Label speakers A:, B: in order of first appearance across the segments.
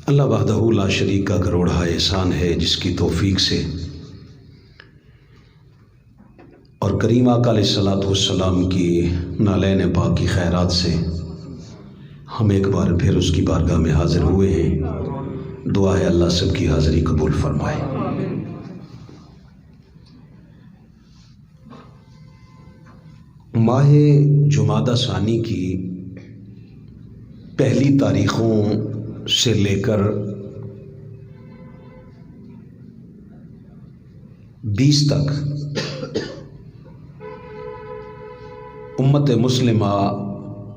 A: اللہ وحدہ لا شریک کا کروڑا احسان ہے جس کی توفیق سے اور کریم آقا علیہ الصلوۃ والسلام کی نالین پاک کی خیرات سے ہم ایک بار پھر اس کی بارگاہ میں حاضر ہوئے ہیں۔ دعا ہے اللہ سب کی حاضری قبول فرمائے۔ ماہ جمادی ثانی کی پہلی تاریخوں سے لے کر 20 تک امت مسلمہ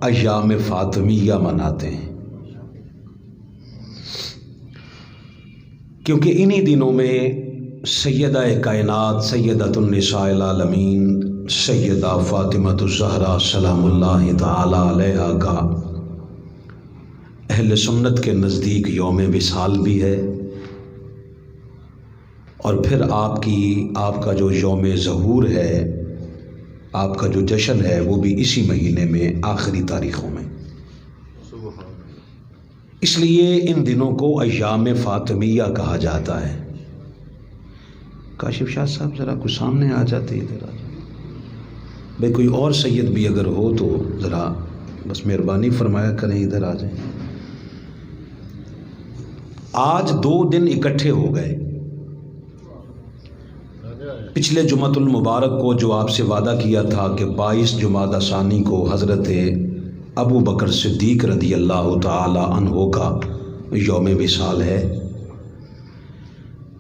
A: ایام فاطمیہ مناتے ہیں، کیونکہ انہی دنوں میں سیدہ کائنات سیدۃ النساء العالمین سیدہ فاطمۃ الزہرا سلام اللہ تعالی علیہا کا اہل سنت کے نزدیک یوم وصال بھی ہے، اور پھر آپ کا جو یوم ظہور ہے، آپ کا جو جشن ہے وہ بھی اسی مہینے میں آخری تاریخوں میں۔ اس لیے ان دنوں کو ایام فاطمیہ کہا جاتا ہے۔ کاشف شاہ صاحب ذرا کچھ سامنے آ جاتے ادھر بھئی، کوئی اور سید بھی اگر ہو تو ذرا بس مہربانی فرمایا کریں، ادھر آ جائیں۔ آج 2 دن اکٹھے ہو گئے۔ پچھلے جمعۃ المبارک کو جو آپ سے وعدہ کیا تھا کہ 22 جمادی ثانی کو حضرت ابو بکر صدیق رضی اللہ تعالی عنہ کا یوم وصال ہے،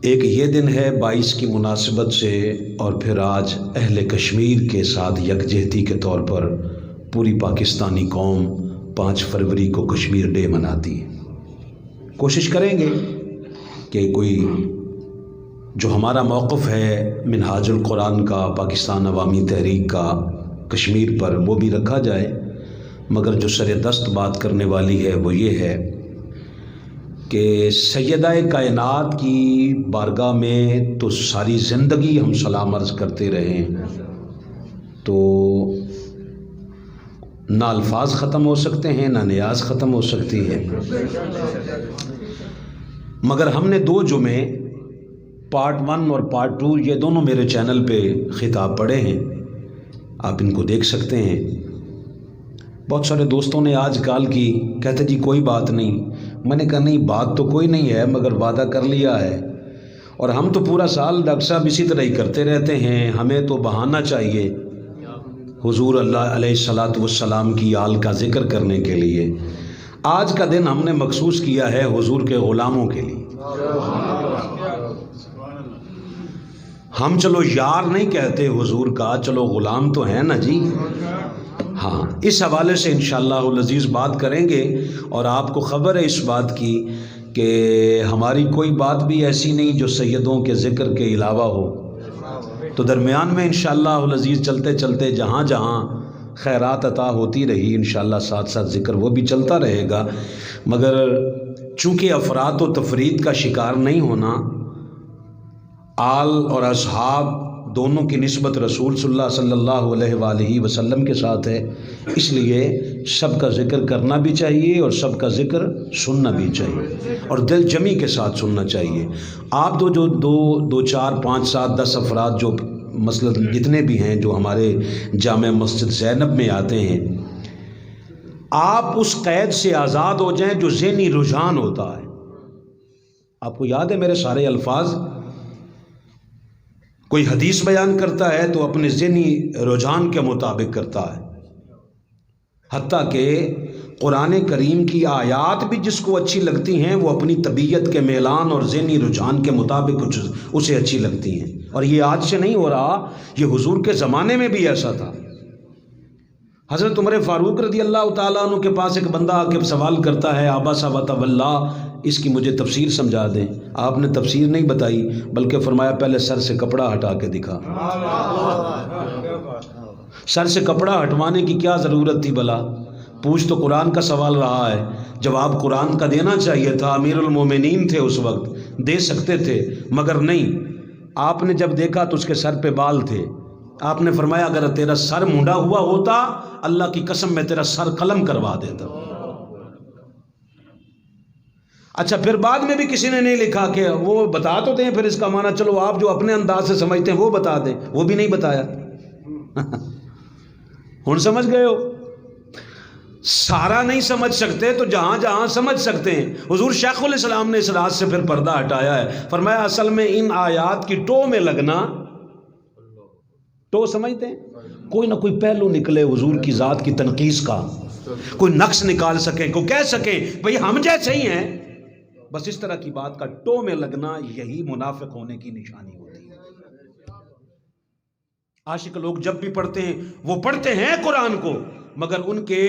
A: ایک یہ دن ہے 22 کی مناسبت سے، اور پھر آج اہل کشمیر کے ساتھ یکجہتی کے طور پر پوری پاکستانی قوم 5 فروری کو کشمیر ڈے مناتی ہے۔ کوشش کریں گے کہ کوئی جو ہمارا موقف ہے منہاج القرآن کا، پاکستان عوامی تحریک کا کشمیر پر، وہ بھی رکھا جائے، مگر جو سر دست بات کرنے والی ہے وہ یہ ہے کہ سیدہ کائنات کی بارگاہ میں تو ساری زندگی ہم سلام عرض کرتے رہے، تو نہ الفاظ ختم ہو سکتے ہیں، نہ نیاز ختم ہو سکتی ہے، مگر ہم نے 2 جمعے پارٹ 1 اور پارٹ 2 یہ دونوں میرے چینل پہ خطاب پڑھے ہیں، آپ ان کو دیکھ سکتے ہیں۔ بہت سارے دوستوں نے آج کال کی، کہتے جی کوئی بات نہیں، میں نے کہا نہیں بات تو کوئی نہیں ہے، مگر وعدہ کر لیا ہے، اور ہم تو پورا سال ڈاکٹر صاحب اسی طرح ہی کرتے رہتے ہیں، ہمیں تو بہانہ چاہیے حضور اللہ علیہ الصلوۃ والسلام کی آل کا ذکر کرنے کے لیے۔ آج کا دن ہم نے مخصوص کیا ہے حضور کے غلاموں کے لیے۔ ہم چلو یار نہیں کہتے حضور کا، چلو غلام تو ہیں نا جی۔ ہاں، اس حوالے سے انشاءاللہ العزیز بات کریں گے، اور آپ کو خبر ہے اس بات کی کہ ہماری کوئی بات بھی ایسی نہیں جو سیدوں کے ذکر کے علاوہ ہو، تو درمیان میں انشاءاللہ العزیز چلتے چلتے جہاں جہاں خیرات عطا ہوتی رہی انشاءاللہ ساتھ ساتھ ذکر وہ بھی چلتا رہے گا، مگر چونکہ افراط و تفرید کا شکار نہیں ہونا، آل اور اصحاب دونوں کی نسبت رسول صلی اللہ علیہ وآلہ وسلم کے ساتھ ہے، اس لیے سب کا ذکر کرنا بھی چاہیے اور سب کا ذکر سننا بھی چاہیے، اور دل جمی کے ساتھ سننا چاہیے۔ آپ جو 2 4 5 7 10 افراد جو مثلا جتنے بھی ہیں جو ہمارے جامع مسجد زینب میں آتے ہیں، آپ اس قید سے آزاد ہو جائیں جو ذہنی رجحان ہوتا ہے۔ آپ کو یاد ہے میرے سارے الفاظ، کوئی حدیث بیان کرتا ہے تو اپنے ذہنی رجحان کے مطابق کرتا ہے، حتیٰ کہ قرآن کریم کی آیات بھی جس کو اچھی لگتی ہیں وہ اپنی طبیعت کے میلان اور ذہنی رجحان کے مطابق اسے اچھی لگتی ہیں، اور یہ آج سے نہیں ہو رہا، یہ حضور کے زمانے میں بھی ایسا تھا۔ حضرت عمر فاروق رضی اللہ تعالیٰ عنہ کے پاس ایک بندہ آ کے سوال کرتا ہے، عبس وتولی، اس کی مجھے تفسیر سمجھا دیں۔ آپ نے تفسیر نہیں بتائی، بلکہ فرمایا پہلے سر سے کپڑا ہٹا کے دکھا۔ سر سے کپڑا ہٹوانے کی کیا ضرورت تھی بھلا؟ پوچھ تو قرآن کا سوال رہا ہے، جواب قرآن کا دینا چاہیے تھا، امیر المومنین تھے اس وقت، دے سکتے تھے، مگر نہیں۔ آپ نے جب دیکھا تو اس کے سر پہ بال تھے، آپ نے فرمایا اگر تیرا سر مونڈا ہوا ہوتا اللہ کی قسم میں تیرا سر قلم کروا دیتا۔ اچھا پھر بعد میں بھی کسی نے نہیں لکھا کہ وہ بتا تو دیں پھر اس کا معنی، چلو آپ جو اپنے انداز سے سمجھتے ہیں وہ بتا دیں، وہ بھی نہیں بتایا۔ ہن سمجھ گئے ہو؟ سارا نہیں سمجھ سکتے تو جہاں جہاں سمجھ سکتے ہیں۔ حضور شیخ الاسلام نے اس راز سے پھر پردہ ہٹایا ہے، فرمایا اصل میں ان آیات کی ٹو میں لگنا، ٹو سمجھتے ہیں، کوئی نہ کوئی پہلو نکلے حضور کی ذات کی تنقیص کا، کوئی نقص نکال سکیں، کوئی کہہ سکیں بھئی ہم جیسے ہی ہیں، بس اس طرح کی بات کا ٹو میں لگنا یہی منافق ہونے کی نشانی ہوتی ہے۔ عاشق لوگ جب بھی پڑھتے ہیں وہ پڑھتے ہیں قرآن کو، مگر ان کے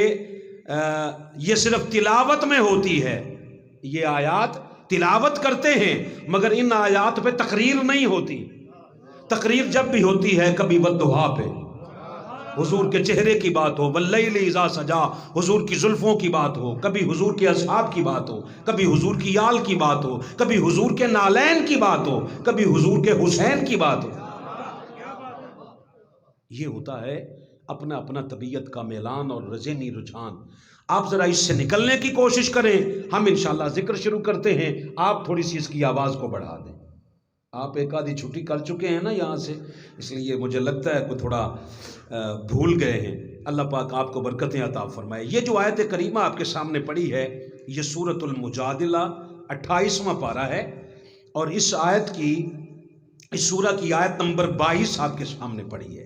A: یہ صرف تلاوت میں ہوتی ہے، یہ آیات تلاوت کرتے ہیں مگر ان آیات پہ تقریر نہیں ہوتی۔ تقریر جب بھی ہوتی ہے کبھی والضحیٰ پہ حضور کے چہرے کی بات ہو، واللیل اذا سجا حضور کی زلفوں کی بات ہو، کبھی حضور کے اصحاب کی بات ہو، کبھی حضور کی آل کی بات ہو، کبھی حضور کے نالین کی بات ہو، کبھی حضور کے حسین کی بات ہو۔ یہ ہوتا ہے اپنا اپنا طبیعت کا میلان اور ذہنی رجحان۔ آپ ذرا اس سے نکلنے کی کوشش کریں، ہم انشاءاللہ ذکر شروع کرتے ہیں، آپ تھوڑی سی اس کی آواز کو بڑھا دیں۔ آپ ایک آدھی چھٹی کر چکے ہیں نا یہاں سے، اس لیے مجھے لگتا ہے کوئی تھوڑا بھول گئے ہیں۔ اللہ پاک آپ کو برکتیں عطا فرمائے۔ یہ جو آیت کریمہ آپ کے سامنے پڑھی ہے یہ سورۃ المجادلہ 28واں پارہ ہے، اور اس آیت کی، اس سورہ کی آیت نمبر 22 آپ کے سامنے پڑھی ہے۔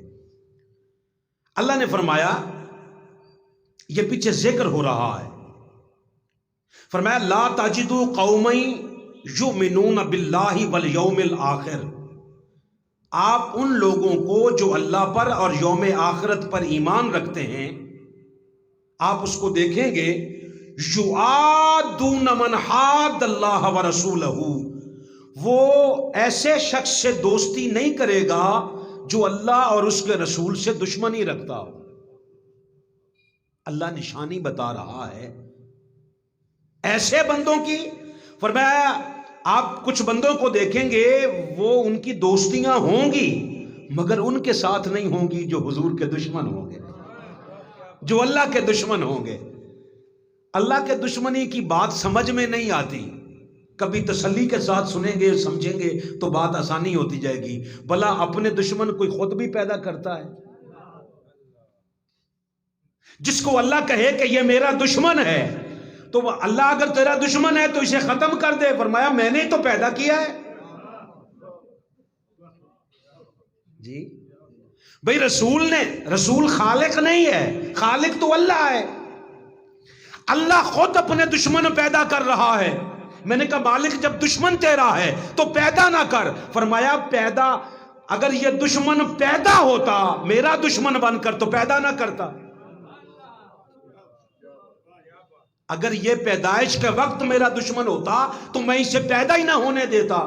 A: اللہ نے فرمایا، یہ پیچھے ذکر ہو رہا ہے، فرمایا لا تجدوا قوما یؤمنون باللہ والیوم الآخر، آپ ان لوگوں کو جو اللہ پر اور یوم آخرت پر ایمان رکھتے ہیں، آپ اس کو دیکھیں گے، یعادون من حاد اللہ ورسولہ، وہ ایسے شخص سے دوستی نہیں کرے گا جو اللہ اور اس کے رسول سے دشمنی رکھتا ہو۔ اللہ نشانی بتا رہا ہے ایسے بندوں کی، فرمایا آپ کچھ بندوں کو دیکھیں گے وہ ان کی دوستیاں ہوں گی مگر ان کے ساتھ نہیں ہوں گی جو حضور کے دشمن ہوں گے، جو اللہ کے دشمن ہوں گے۔ اللہ کے دشمنی کی بات سمجھ میں نہیں آتی، کبھی تسلی کے ساتھ سنیں گے سمجھیں گے تو بات آسانی ہوتی جائے گی، بھلا اپنے دشمن کوئی خود بھی پیدا کرتا ہے؟ جس کو اللہ کہے کہ یہ میرا دشمن ہے تو اللہ اگر تیرا دشمن ہے تو اسے ختم کر دے، فرمایا میں نے تو پیدا کیا ہے۔ جی بھئی رسول خالق نہیں ہے، خالق تو اللہ ہے۔ اللہ خود اپنے دشمن پیدا کر رہا ہے۔ میں نے کہا مالک جب دشمن تیرا ہے تو پیدا نہ کر، فرمایا پیدا، اگر یہ دشمن پیدا ہوتا میرا دشمن بن کر تو پیدا نہ کرتا۔ اگر یہ پیدائش کے وقت میرا دشمن ہوتا تو میں اسے پیدا ہی نہ ہونے دیتا۔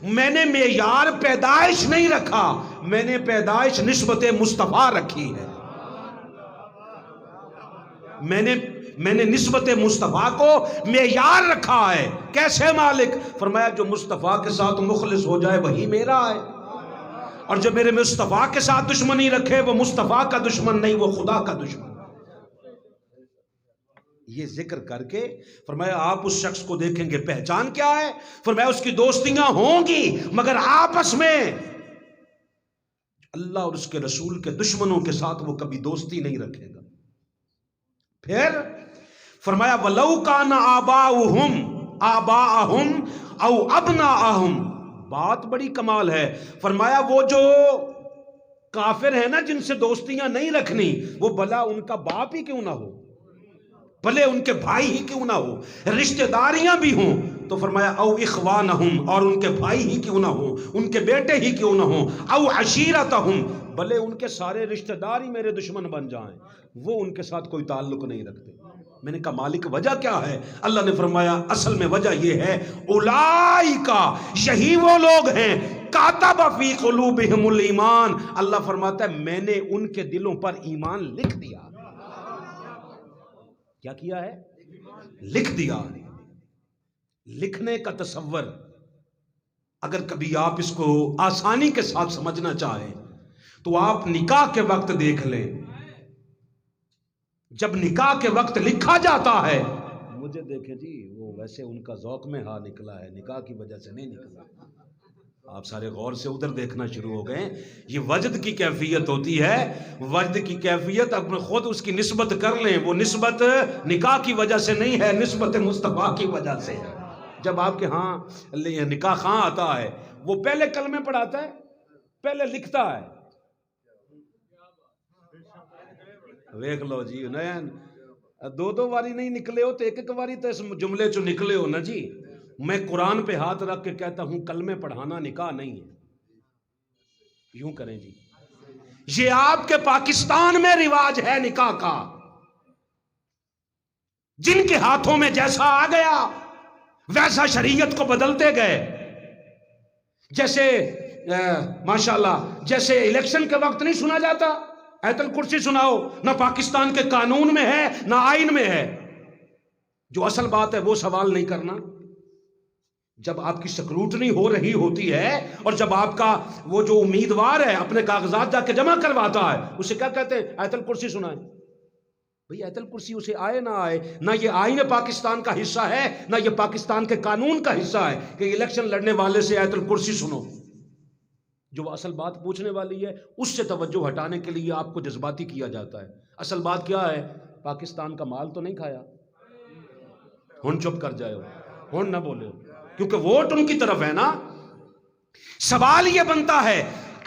A: میں نے معیار پیدائش نہیں رکھا، میں نے پیدائش نسبت مصطفیٰ رکھی ہے۔ میں نے نسبت مصطفیٰ کو معیار رکھا ہے۔ کیسے مالک؟ فرمایا جو مصطفیٰ کے ساتھ مخلص ہو جائے وہی میرا ہے، اور جو میرے مصطفیٰ کے ساتھ دشمنی رکھے وہ مصطفیٰ کا دشمن نہیں، وہ خدا کا دشمن۔ یہ ذکر کر کے فرمایا آپ اس شخص کو دیکھیں گے، پہچان کیا ہے؟ فرمایا اس کی دوستیاں ہوں گی مگر آپس میں اللہ اور اس کے رسول کے دشمنوں کے ساتھ وہ کبھی دوستی نہیں رکھے گا۔ پھر فرمایا وَلَوْ كَانَ آبَاءُهُمْ أَوْ أَبْنَاءَهُمْ، بات بڑی کمال ہے، فرمایا وہ جو کافر ہیں نا جن سے دوستیاں نہیں رکھنی، وہ بھلا ان کا باپ ہی کیوں نہ ہو، بھلے ان کے بھائی ہی کیوں نہ ہو، رشتہ داریاں بھی ہوں، تو فرمایا او اخوانہم، اور ان کے بھائی ہی کیوں نہ ہوں، ان کے بیٹے ہی کیوں نہ ہوں، او عشیرتہم، بھلے ان کے سارے رشتہ دار ہی میرے دشمن بن جائیں، وہ ان کے ساتھ کوئی تعلق نہیں رکھتے۔ میں نے کہا مالک وجہ کیا ہے؟ اللہ نے فرمایا اصل میں وجہ یہ ہے، اولئک، یہی وہ لوگ ہیں، کاتب فی قلوبہم الایمان، اللہ فرماتا ہے میں نے ان کے دلوں پر ایمان لکھ دیا۔ کیا کیا ہے؟ لکھ دیا۔ لکھنے کا تصور اگر کبھی آپ اس کو آسانی کے ساتھ سمجھنا چاہیں تو آپ نکاح کے وقت دیکھ لیں، جب نکاح کے وقت لکھا جاتا ہے مجھے دیکھیں جی، وہ ویسے ان کا ذوق میں ہاں نکلا ہے، نکاح کی وجہ سے نہیں نکلا. آپ سارے غور سے ادھر دیکھنا شروع ہو گئے. یہ وجد کی کیفیت ہوتی ہے، وجد کی کیفیت اپنے خود اس کی نسبت کر لیں، وہ نسبت نکاح کی وجہ سے نہیں ہے، نسبت مصطفیٰ کی وجہ سے ہے. جب آپ کے ہاں نکاح خاں آتا ہے، وہ پہلے کلمے پڑھاتا ہے، پہلے لکھتا ہے. ویکھ لو جی، دو دو واری نہیں نکلے ہو تو ایک ایک واری تو اس جملے چو نکلے ہو نا جی. میں قرآن پہ ہاتھ رکھ کے کہتا ہوں کلمے پڑھانا نکاح نہیں ہے. یوں کریں جی، یہ آپ کے پاکستان میں رواج ہے نکاح کا. جن کے ہاتھوں میں جیسا آ گیا ویسا شریعت کو بدلتے گئے. جیسے ماشاءاللہ جیسے الیکشن کے وقت نہیں سنا جاتا آیت الکرسی سناؤ، نہ پاکستان کے قانون میں ہے نہ آئین میں ہے. جو اصل بات ہے وہ سوال نہیں کرنا. جب آپ کی سکروٹنی ہو رہی ہوتی ہے اور جب آپ کا وہ جو امیدوار ہے اپنے کاغذات جا کے جمع کرواتا ہے، اسے کیا کہتے ہیں؟ آیت الکرسی سنائیں. بھئی آیت الکرسی اسے آئے نہ آئے، نہ یہ آئین پاکستان کا حصہ ہے نہ یہ پاکستان کے قانون کا حصہ ہے کہ الیکشن لڑنے والے سے آیت الکرسی سنو. جو اصل بات پوچھنے والی ہے اس سے توجہ ہٹانے کے لیے آپ کو جذباتی کیا جاتا ہے. اصل بات کیا ہے؟ پاکستان کا مال تو نہیں کھایا. ہن چپ کر جائے ہو، ہن نہ بولے ہو، کیونکہ ووٹ ان کی طرف ہے نا. سوال یہ بنتا ہے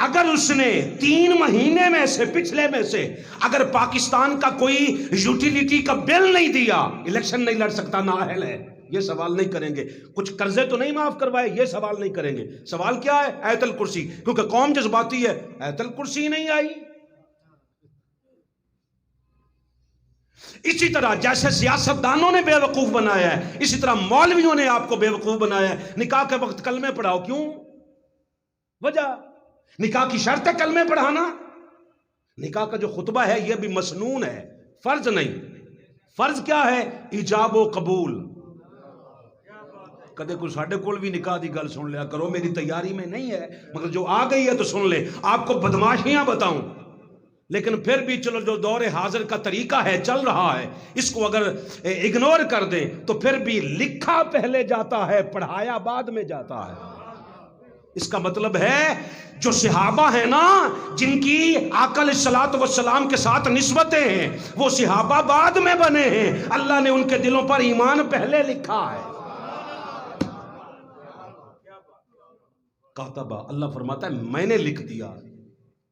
A: اگر اس نے 3 مہینے میں سے پچھلے میں سے اگر پاکستان کا کوئی یوٹیلیٹی کا بل نہیں دیا، الیکشن نہیں لڑ سکتا، نااہل ہے. یہ سوال نہیں کریں گے. کچھ قرضے تو نہیں معاف کروائے، یہ سوال نہیں کریں گے. سوال کیا ہے؟ آیت الکرسی. کیونکہ قوم جذباتی ہے، آیت الکرسی نہیں آئی. اسی طرح جیسے سیاستدانوں نے بے وقوف بنایا ہے، اسی طرح مولویوں نے آپ کو بے وقوف بنایا ہے. نکاح کے وقت کلمے پڑھاؤ، کیوں؟ وجہ نکاح کی شرط ہے کلمے پڑھانا. نکاح کا جو خطبہ ہے یہ بھی مسنون ہے، فرض نہیں. فرض کیا ہے؟ ایجاب و قبول. کدے کوئی ساڑھے کول بھی نکاح دی گل سن لیا کرو، میری تیاری میں نہیں ہے مگر جو آ گئی ہے تو سن لے. آپ کو بدماشیاں بتاؤں، لیکن پھر بھی چلو جو دور حاضر کا طریقہ ہے چل رہا ہے اس کو اگر اگنور کر دیں تو پھر بھی لکھا پہلے جاتا ہے، پڑھایا بعد میں جاتا ہے. اس کا مطلب ہے جو صحابہ ہیں نا جن کی آقا علیہ الصلوۃ والسلام کے ساتھ نسبتیں ہیں، وہ صحابہ بعد میں بنے ہیں. اللہ نے ان کے دلوں پر ایمان پہلے لکھا ہے. کاتبہ، اللہ فرماتا ہے میں نے لکھ دیا.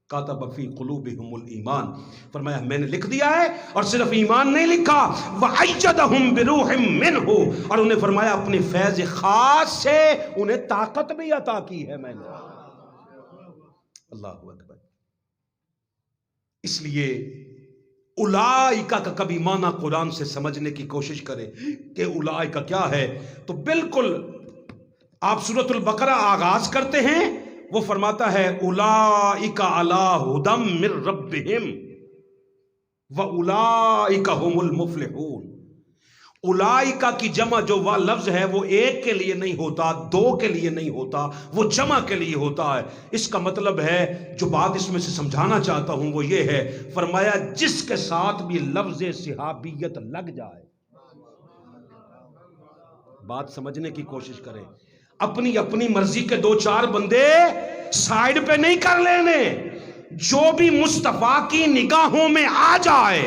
A: کاتب فی قلوبہم الایمان، فرمایا میں نے لکھ دیا ہے. اور صرف ایمان نہیں لکھا، وَأَيَّدَهُمْ بِرُوحٍ مِّنْهُ، اور انہیں فرمایا اپنی فیض خاص سے انہیں طاقت بھی عطا کی ہے میں نے. اللہ اکبر. اس لیے اولائکا کا کبھی معنی قرآن سے سمجھنے کی کوشش کریں کہ اولائکا کیا ہے، تو بالکل آپ سورۃ البقرہ آغاز کرتے ہیں، وہ فرماتا ہے اولئک علی ھدی من ربہم واولئک ھم المفلحون. اولئک کی جمع جو وہ لفظ ہے وہ ایک کے لیے نہیں ہوتا، 2 کے لیے نہیں ہوتا، وہ جمع کے لیے ہوتا ہے. اس کا مطلب ہے جو بات اس میں سے سمجھانا چاہتا ہوں وہ یہ ہے، فرمایا جس کے ساتھ بھی لفظ صحابیت لگ جائے. بات سمجھنے کی کوشش کریں. اپنی اپنی مرضی کے 2-4 بندے سائیڈ پہ نہیں کر لینے. جو بھی مصطفیٰ کی نگاہوں میں آ جائے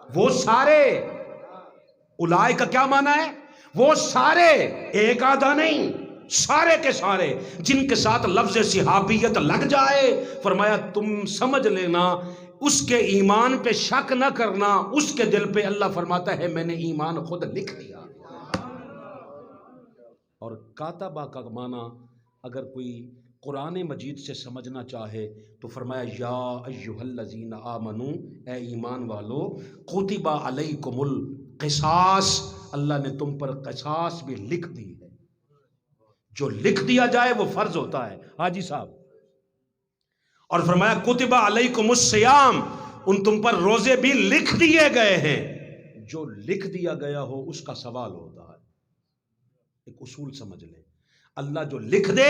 A: وہ سارے. اولائے کا کیا معنی ہے؟ وہ سارے، ایک آدھا نہیں، سارے کے سارے جن کے ساتھ لفظ صحابیت لگ جائے. فرمایا تم سمجھ لینا اس کے ایمان پہ شک نہ کرنا، اس کے دل پہ اللہ فرماتا ہے میں نے ایمان خود لکھ دیا. اور کاتبہ کا معنی اگر کوئی قرآن مجید سے سمجھنا چاہے تو فرمایا یا ایھا الذین آمنو، اے ایمان والو، کتب علیکم القصاص، اللہ نے تم پر قصاص بھی لکھ دی ہے. جو لکھ دیا جائے وہ فرض ہوتا ہے. حاجی صاحب. اور فرمایا کتب علیکم الصیام، ان تم پر روزے بھی لکھ دیے گئے ہیں. جو لکھ دیا گیا ہو اس کا سوال ہوتا ہے. ایک اصول سمجھ لیں، اللہ جو لکھ دے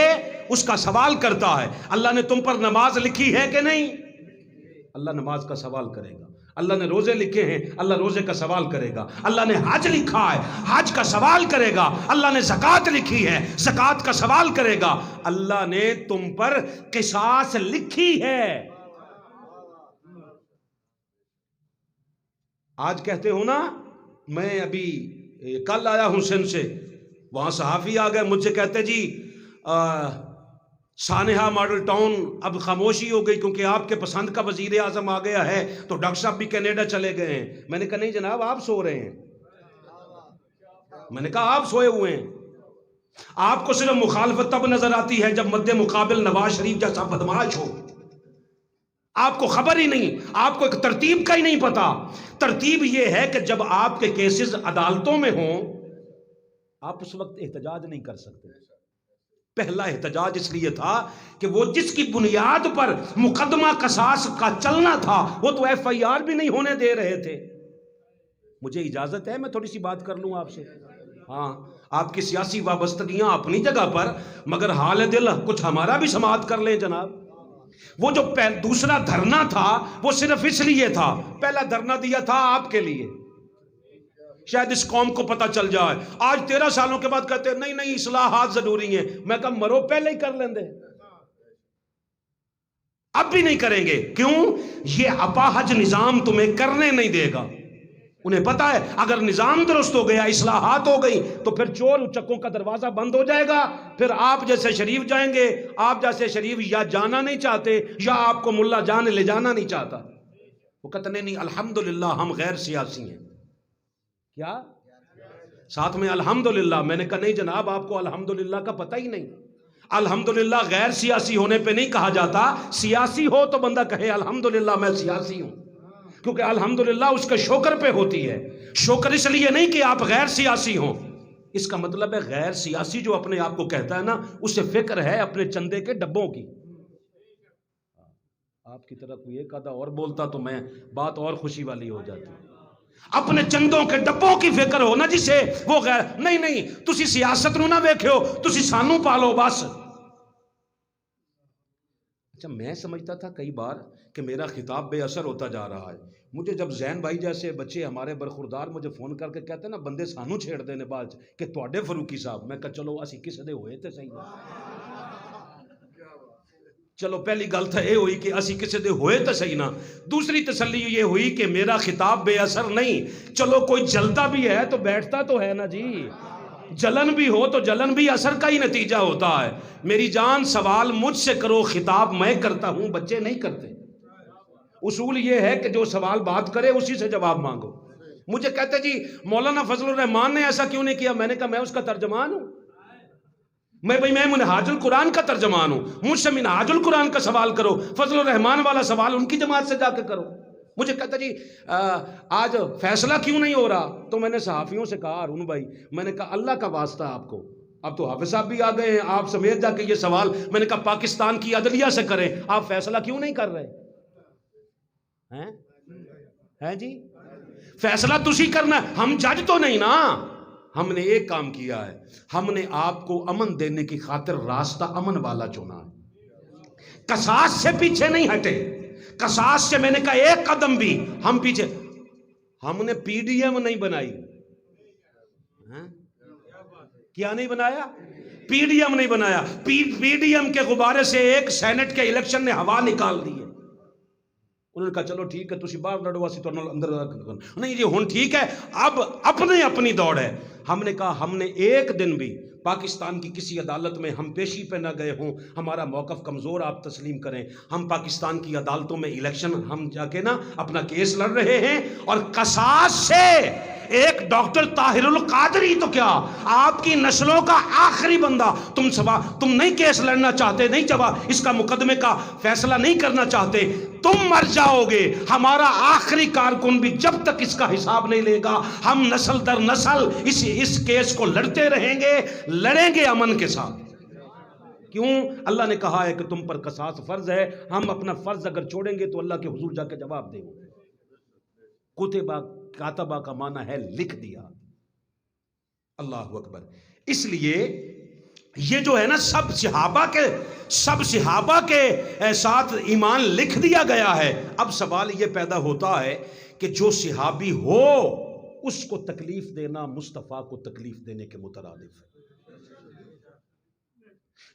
A: اس کا سوال کرتا ہے. اللہ نے تم پر نماز لکھی ہے کہ نہیں؟ اللہ نماز کا سوال کرے گا. اللہ نے روزے لکھے ہیں، اللہ روزے کا سوال کرے گا. اللہ نے حج لکھا ہے، حج کا سوال کرے گا. اللہ نے زکوٰۃ لکھی ہے، زکوٰۃ کا سوال کرے گا. اللہ نے تم پر قصاص لکھی ہے. آج کہتے ہو نا، میں ابھی کل آیا ہوں سندھ سے، وہاں صحافی آ گئے مجھ سے کہتے جی سانحہ ماڈل ٹاؤن اب خاموشی ہو گئی کیونکہ آپ کے پسند کا وزیر اعظم آ گیا ہے، تو ڈاکٹر صاحب بھی کینیڈا چلے گئے ہیں. میں نے کہا نہیں جناب، آپ سو رہے ہیں. میں نے کہا آپ سوئے ہوئے ہیں. آپ کو صرف مخالفت تب نظر آتی ہے جب مد مقابل نواز شریف جیسا بدمعاش ہو. آپ کو خبر ہی نہیں، آپ کو ایک ترتیب کا ہی نہیں پتا. ترتیب یہ ہے کہ جب آپ کے کیسز عدالتوں میں ہوں، آپ اس وقت احتجاج نہیں کر سکتے. پہلا احتجاج اس لیے تھا کہ وہ جس کی بنیاد پر مقدمہ قصاص کا چلنا تھا وہ تو ایف آئی آر بھی نہیں ہونے دے رہے تھے. مجھے اجازت ہے میں تھوڑی سی بات کر لوں آپ سے؟ ہاں، آپ کی سیاسی وابستگیاں اپنی جگہ پر، مگر حال دل کچھ ہمارا بھی سماعت کر لیں جناب. وہ جو دوسرا دھرنا تھا وہ صرف اس لیے تھا، پہلا دھرنا دیا تھا آپ کے لیے، شاید اس قوم کو پتہ چل جائے. آج 13 سالوں کے بعد کہتے ہیں نہیں نہیں اصلاحات ضروری ہیں. میں کہا مرو پہلے ہی کر لیں دے. اب بھی نہیں کریں گے. کیوں؟ یہ اپاہج نظام تمہیں کرنے نہیں دے گا. انہیں پتا ہے اگر نظام درست ہو گیا، اصلاحات ہو گئی، تو پھر چور اچکوں کا دروازہ بند ہو جائے گا. پھر آپ جیسے شریف جائیں گے. آپ جیسے شریف یا جانا نہیں چاہتے یا آپ کو ملا جان لے جانا نہیں چاہتا. وہ کہتے نہیں الحمدللہ ہم غیر سیاسی ہیں. کیا ساتھ میں الحمدللہ؟ میں نے کہا نہیں جناب، آپ کو الحمدللہ کا پتہ ہی نہیں. الحمدللہ غیر سیاسی ہونے پہ نہیں کہا جاتا. سیاسی ہو تو بندہ کہے الحمدللہ میں سیاسی ہوں، کیونکہ الحمدللہ اس کے شکر پہ ہوتی ہے. شکر اس لیے نہیں کہ آپ غیر سیاسی ہوں. اس کا مطلب ہے غیر سیاسی جو اپنے آپ کو کہتا ہے نا، اسے فکر ہے اپنے چندے کے ڈبوں کی. آپ کی طرح کوئی ایک آدھا اور بولتا تو میں بات اور خوشی والی ہو جاتی. اپنے چندوں کے ڈبوں کی فکر ہو نا جسے وہ غیر. نہیں تسی سیاست نو نہ ویکھو، تسی سانو پالو بس. اچھا، میں سمجھتا تھا کئی بار کہ میرا خطاب بے اثر ہوتا جا رہا ہے. مجھے جب زین بھائی جیسے بچے ہمارے برخوردار مجھے فون کر کے کہتے ہیں نا بندے سانو چھیڑ دینے بعد کہ تواڈے فروکی صاحب، میں کہا چلو اسی کسے دے ہوئے تے صحیح. چلو پہلی گل تو یہ ہوئی کہ اسی کسی دے ہوئے تو صحیح نا. دوسری تسلی یہ ہوئی کہ میرا خطاب بے اثر نہیں. چلو کوئی جلتا بھی ہے تو بیٹھتا تو ہے نا جی. جلن بھی ہو تو جلن بھی اثر کا ہی نتیجہ ہوتا ہے. میری جان سوال مجھ سے کرو، خطاب میں کرتا ہوں، بچے نہیں کرتے. اصول یہ ہے کہ جو سوال بات کرے اسی سے جواب مانگو. مجھے کہتے جی مولانا فضل الرحمان نے ایسا کیوں نہیں کیا؟ میں نے کہا میں اس کا ترجمان ہوں. میں منہاج القرآن کا ترجمان ہوں. مجھ سے منہاج القرآن کا سوال کرو. فضل الرحمان والا سوال ان کی جماعت سے جا کے کرو. مجھے کہتا جی آج فیصلہ کیوں نہیں ہو رہا؟ تو میں نے صحافیوں سے کہا ارون بھائی، میں نے کہا اللہ کا واسطہ آپ کو، اب تو حافظ صاحب بھی آ گئے ہیں آپ سمیت جا کے یہ سوال، میں نے کہا پاکستان کی عدلیہ سے کریں. آپ فیصلہ کیوں نہیں کر رہے ہیں جی؟ فیصلہ تسی کرنا، ہم جج تو نہیں نا. ہم نے ایک کام کیا ہے، ہم نے آپ کو امن دینے کی خاطر راستہ امن والا چنا ہے. قصاص سے پیچھے نہیں ہٹے. قصاص سے میں نے کہا ایک قدم بھی ہم پیچھے. ہم نے پی ڈی ایم نہیں بنائی. کیا نہیں بنایا؟ پی ڈی ایم نہیں بنایا. پی ڈی ایم کے غبارے سے ایک سینٹ کے الیکشن نے ہوا نکال دی ہے. انہوں نے کہا چلو ٹھیک ہے تسی باہر لڑو اسی تو اندر نہیں جی ہن ٹھیک ہے. اب اپنی دوڑ ہے. ہم نے کہا ہم نے ایک دن بھی پاکستان کی کسی عدالت میں ہم پیشی پہ نہ گئے ہوں. ہمارا موقف کمزور آپ تسلیم کریں. ہم پاکستان کی عدالتوں میں الیکشن ہم جا کے نا اپنا کیس لڑ رہے ہیں. اور قصاص سے ایک ڈاکٹر طاہر القادری تو کیا آپ کی نسلوں کا آخری بندہ، تم نہیں کیس لڑنا چاہتے، نہیں چبا اس کا مقدمے کا فیصلہ نہیں کرنا چاہتے، تم مر جاؤ گے. ہمارا آخری کارکن بھی جب تک اس کا حساب نہیں لے گا ہم نسل در نسل اس کیس کو لڑتے رہیں گے، لڑیں گے امن کے ساتھ. کیوں؟ اللہ نے کہا ہے کہ تم پر قصاص فرض ہے. ہم اپنا فرض اگر چھوڑیں گے تو اللہ کے حضور جا کے جواب دیں گے. کتبہ کاتبہ کا معنی ہے لکھ دیا. اللہ اکبر. اس لیے یہ جو ہے نا سب صحابہ کے ساتھ ایمان لکھ دیا گیا ہے. اب سوال یہ پیدا ہوتا ہے کہ جو صحابی ہو اس کو تکلیف دینا مصطفیٰ کو تکلیف دینے کے مترادف ہے.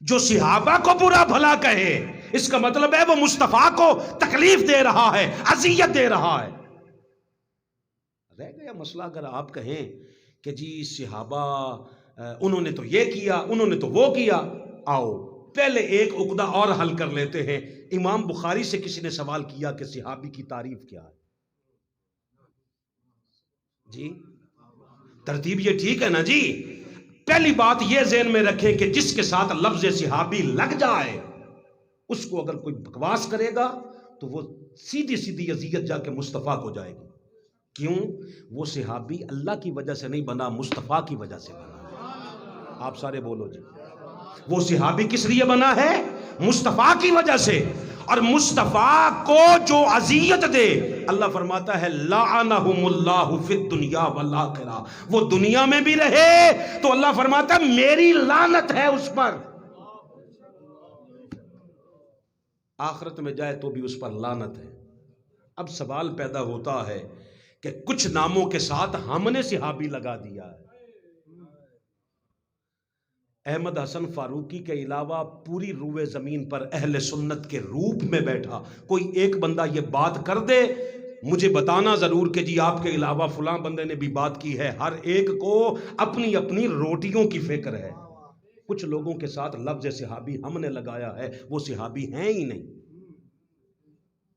A: جو صحابہ کو برا بھلا کہے اس کا مطلب ہے وہ مصطفیٰ کو تکلیف دے رہا ہے، اذیت دے رہا ہے. رہ گیا مسئلہ اگر آپ کہیں کہ جی صحابہ انہوں نے تو یہ کیا، انہوں نے تو وہ کیا. آؤ پہلے ایک عقدہ اور حل کر لیتے ہیں. امام بخاری سے کسی نے سوال کیا کہ صحابی کی تعریف کیا ہے. جی ترتیب یہ ٹھیک ہے نا جی؟ پہلی بات یہ ذہن میں رکھیں کہ جس کے ساتھ لفظ صحابی لگ جائے اس کو اگر کوئی بکواس کرے گا تو وہ سیدھی سیدھی اذیت جا کے مصطفیٰ کو جائے گی. کیوں؟ وہ صحابی اللہ کی وجہ سے نہیں بنا، مصطفیٰ کی وجہ سے بنا. آپ سارے بولو جی. وہ صحابی کس لیے بنا ہے؟ مصطفیٰ کی وجہ سے. اور مصطفیٰ کو جو اذیت دے اللہ فرماتا ہے لعنہم اللہ فی الدنیا والآخرہ. وہ دنیا میں بھی رہے تو اللہ فرماتا ہے میری لعنت ہے اس پر، آخرت میں جائے تو بھی اس پر لعنت ہے. اب سوال پیدا ہوتا ہے کہ کچھ ناموں کے ساتھ ہم نے صحابی لگا دیا ہے. احمد حسن فاروقی کے علاوہ پوری روئے زمین پر اہل سنت کے روپ میں بیٹھا کوئی ایک بندہ یہ بات کر دے مجھے بتانا ضرور کہ جی آپ کے علاوہ فلاں بندے نے بھی بات کی ہے. ہر ایک کو اپنی اپنی روٹیوں کی فکر ہے. کچھ لوگوں کے ساتھ لفظ صحابی ہم نے لگایا ہے، وہ صحابی ہیں ہی نہیں.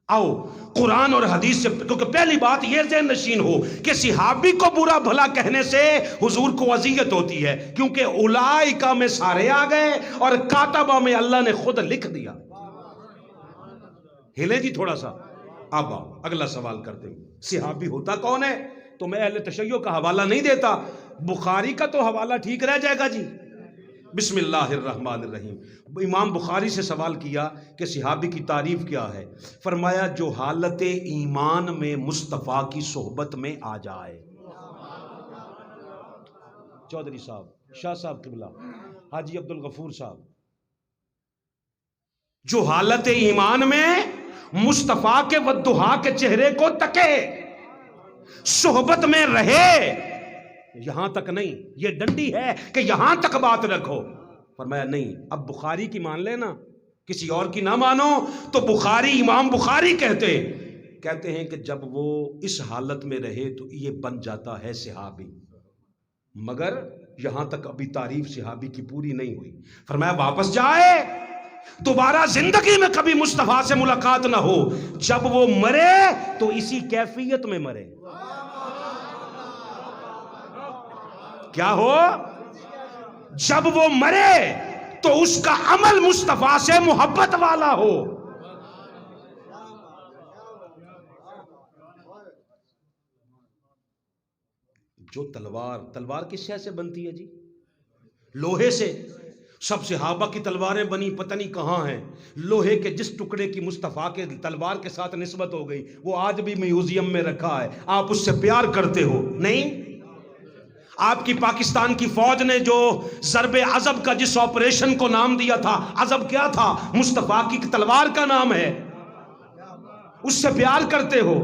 A: آؤ قرآن اور حدیث سے، کیونکہ پہلی بات یہ ذہن نشین ہو کہ صحابی کو برا بھلا کہنے سے حضور کو اذیت ہوتی ہے، کیونکہ اولئک میں سارے آ گئے اور کاتبہ میں اللہ نے خود لکھ دیا. ہلے جی تھوڑا سا. اب آؤ اگلا سوال کرتے ہیں صحابی ہوتا کون ہے؟ تو میں اہل تشیع کا حوالہ نہیں دیتا، بخاری کا تو حوالہ ٹھیک رہ جائے گا جی. بسم اللہ الرحمن الرحیم. امام بخاری سے سوال کیا کہ صحابی کی تعریف کیا ہے؟ فرمایا جو حالت ایمان میں مصطفیٰ کی صحبت میں آ جائے. چودھری صاحب، شاہ صاحب قبلہ، حاجی عبد الغفور صاحب، جو حالت ایمان میں مصطفیٰ کے والضحیٰ کے چہرے کو تکے، صحبت میں رہے. یہاں تک نہیں، یہ ڈنڈی ہے کہ یہاں تک بات رکھو. فرمایا نہیں، اب بخاری کی مان لینا، کسی اور کی نہ مانو. تو بخاری، امام بخاری کہتے ہیں کہ جب وہ اس حالت میں رہے تو یہ بن جاتا ہے صحابی، مگر یہاں تک ابھی تعریف صحابی کی پوری نہیں ہوئی. فرمایا واپس جائے، دوبارہ زندگی میں کبھی مصطفیٰ سے ملاقات نہ ہو، جب وہ مرے تو اسی کیفیت میں مرے. کیا ہو؟ جب وہ مرے تو اس کا عمل مصطفیٰ سے محبت والا ہو. جو تلوار کس شے سے بنتی ہے جی؟ لوہے سے. سب صحابہ کی تلواریں بنی پتہ نہیں کہاں ہیں. لوہے کے جس ٹکڑے کی مصطفیٰ کے تلوار کے ساتھ نسبت ہو گئی وہ آج بھی میوزیم میں رکھا ہے. آپ اس سے پیار کرتے ہو؟ نہیں. آپ کی پاکستان کی فوج نے جو ضرب عضب کا جس آپریشن کو نام دیا تھا، عضب کیا تھا؟ مصطفیٰ کی تلوار کا نام ہے. اس سے پیار کرتے ہو.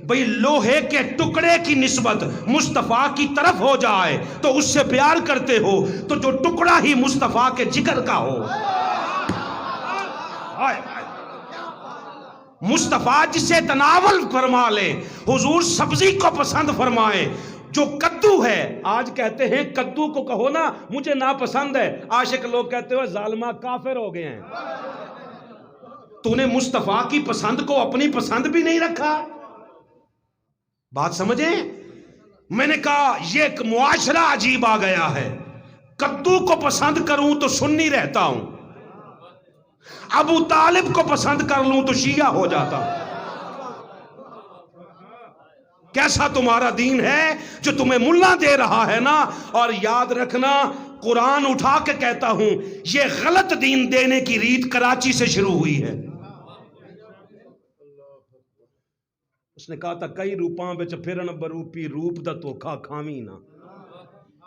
A: بھئی لوہے کے ٹکڑے کی نسبت مصطفیٰ کی طرف ہو جائے تو اس سے پیار کرتے ہو. تو جو ٹکڑا ہی مصطفیٰ کے جگر کا ہو، مصطفیٰ جسے تناول فرما لے، حضور سبزی کو پسند فرمائیں. جو کدو ہے، آج کہتے ہیں کدو کو کہو نا مجھے ناپسند ہے، عاشق لوگ کہتے ہوئے ظالمہ کافر ہو گئے ہیں. تو نے مصطفیٰ کی پسند کو اپنی پسند بھی نہیں رکھا. بات سمجھیں؟ میں نے کہا یہ ایک معاشرہ عجیب آ گیا ہے. کدو کو پسند کروں تو سنی رہتا ہوں، ابو طالب کو پسند کر لوں تو شیعہ ہو جاتا ہوں. کیسا تمہارا دین ہے جو تمہیں ملا دے رہا ہے نا. اور یاد رکھنا، قرآن اٹھا کے کہتا ہوں یہ غلط دین دینے کی ریت کراچی سے شروع ہوئی ہے. اس نے کہا تھا کئی روپاں بچ پھرن بروپی روپ دا دھوکھا کھاویں نا.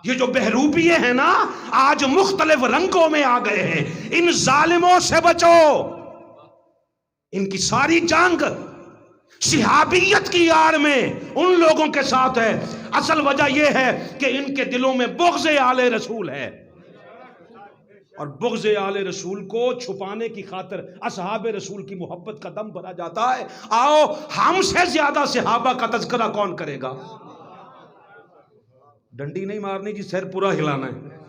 A: یہ جو بہروپیے ہیں نا آج مختلف رنگوں میں آ گئے ہیں. ان ظالموں سے بچو. ان کی ساری جنگ صحابیت کی آڑ میں ان لوگوں کے ساتھ ہے، اصل وجہ یہ ہے کہ ان کے دلوں میں بغض آل رسول ہے، اور بغض آل رسول کو چھپانے کی خاطر اصحاب رسول کی محبت کا دم بھرا جاتا ہے۔ آؤ ہم سے زیادہ صحابہ کا تذکرہ کون کرے گا؟ ڈنڈی نہیں مارنی جی، سر پورا ہلانا ہے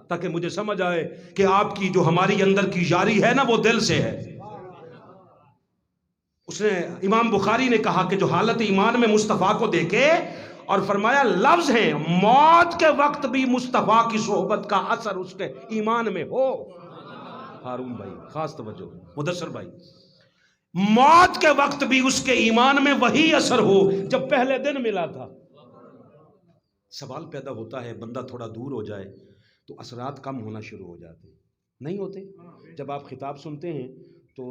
A: تاکہ مجھے سمجھ آئے کہ آپ کی جو ہماری اندر کی یاری ہے نا وہ دل سے ہے۔ اس نے امام بخاری نے کہا کہ جو حالت ایمان میں مصطفیٰ کو دیکھے اور فرمایا لفظ ہیں موت کے وقت بھی مصطفیٰ کی صحبت کا اثر اس کے ایمان میں ہو۔ ہارون بھائی خاص توجہ، مدثر بھائی، موت کے وقت بھی اس کے ایمان میں وہی اثر ہو جب پہلے دن ملا تھا۔ سوال پیدا ہوتا ہے بندہ تھوڑا دور ہو جائے تو اثرات کم ہونا شروع ہو جاتے نہیں ہوتے؟ جب آپ خطاب سنتے ہیں تو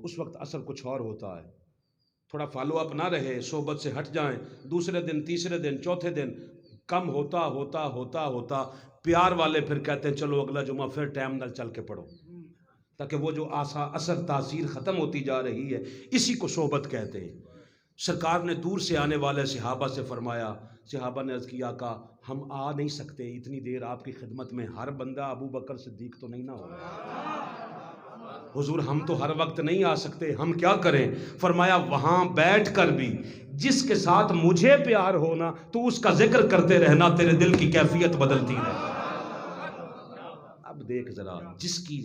A: اس وقت اثر کچھ اور ہوتا ہے، تھوڑا فالو اپ نہ رہے، صحبت سے ہٹ جائیں، دوسرے دن تیسرے دن چوتھے دن کم ہوتا ہوتا ہوتا ہوتا پیار والے پھر کہتے ہیں چلو اگلا جمعہ پھر ٹائم نہ چل کے پڑھو، تاکہ وہ جو اثر تاثیر ختم ہوتی جا رہی ہے، اسی کو صحبت کہتے ہیں۔ سرکار نے دور سے آنے والے صحابہ سے فرمایا، صحابہ نے عرض کیا کہ ہم آ نہیں سکتے اتنی دیر آپ کی خدمت میں، ہر بندہ ابو بکر صدیق تو نہیں نہ ہوگا، حضور ہم تو ہر وقت نہیں آ سکتے، ہم کیا کریں؟ فرمایا وہاں بیٹھ کر بھی جس کے ساتھ مجھے پیار ہونا تو اس کا ذکر کرتے رہنا، تیرے دل کی کیفیت بدلتی رہے۔ اب دیکھ ذرا، جس کی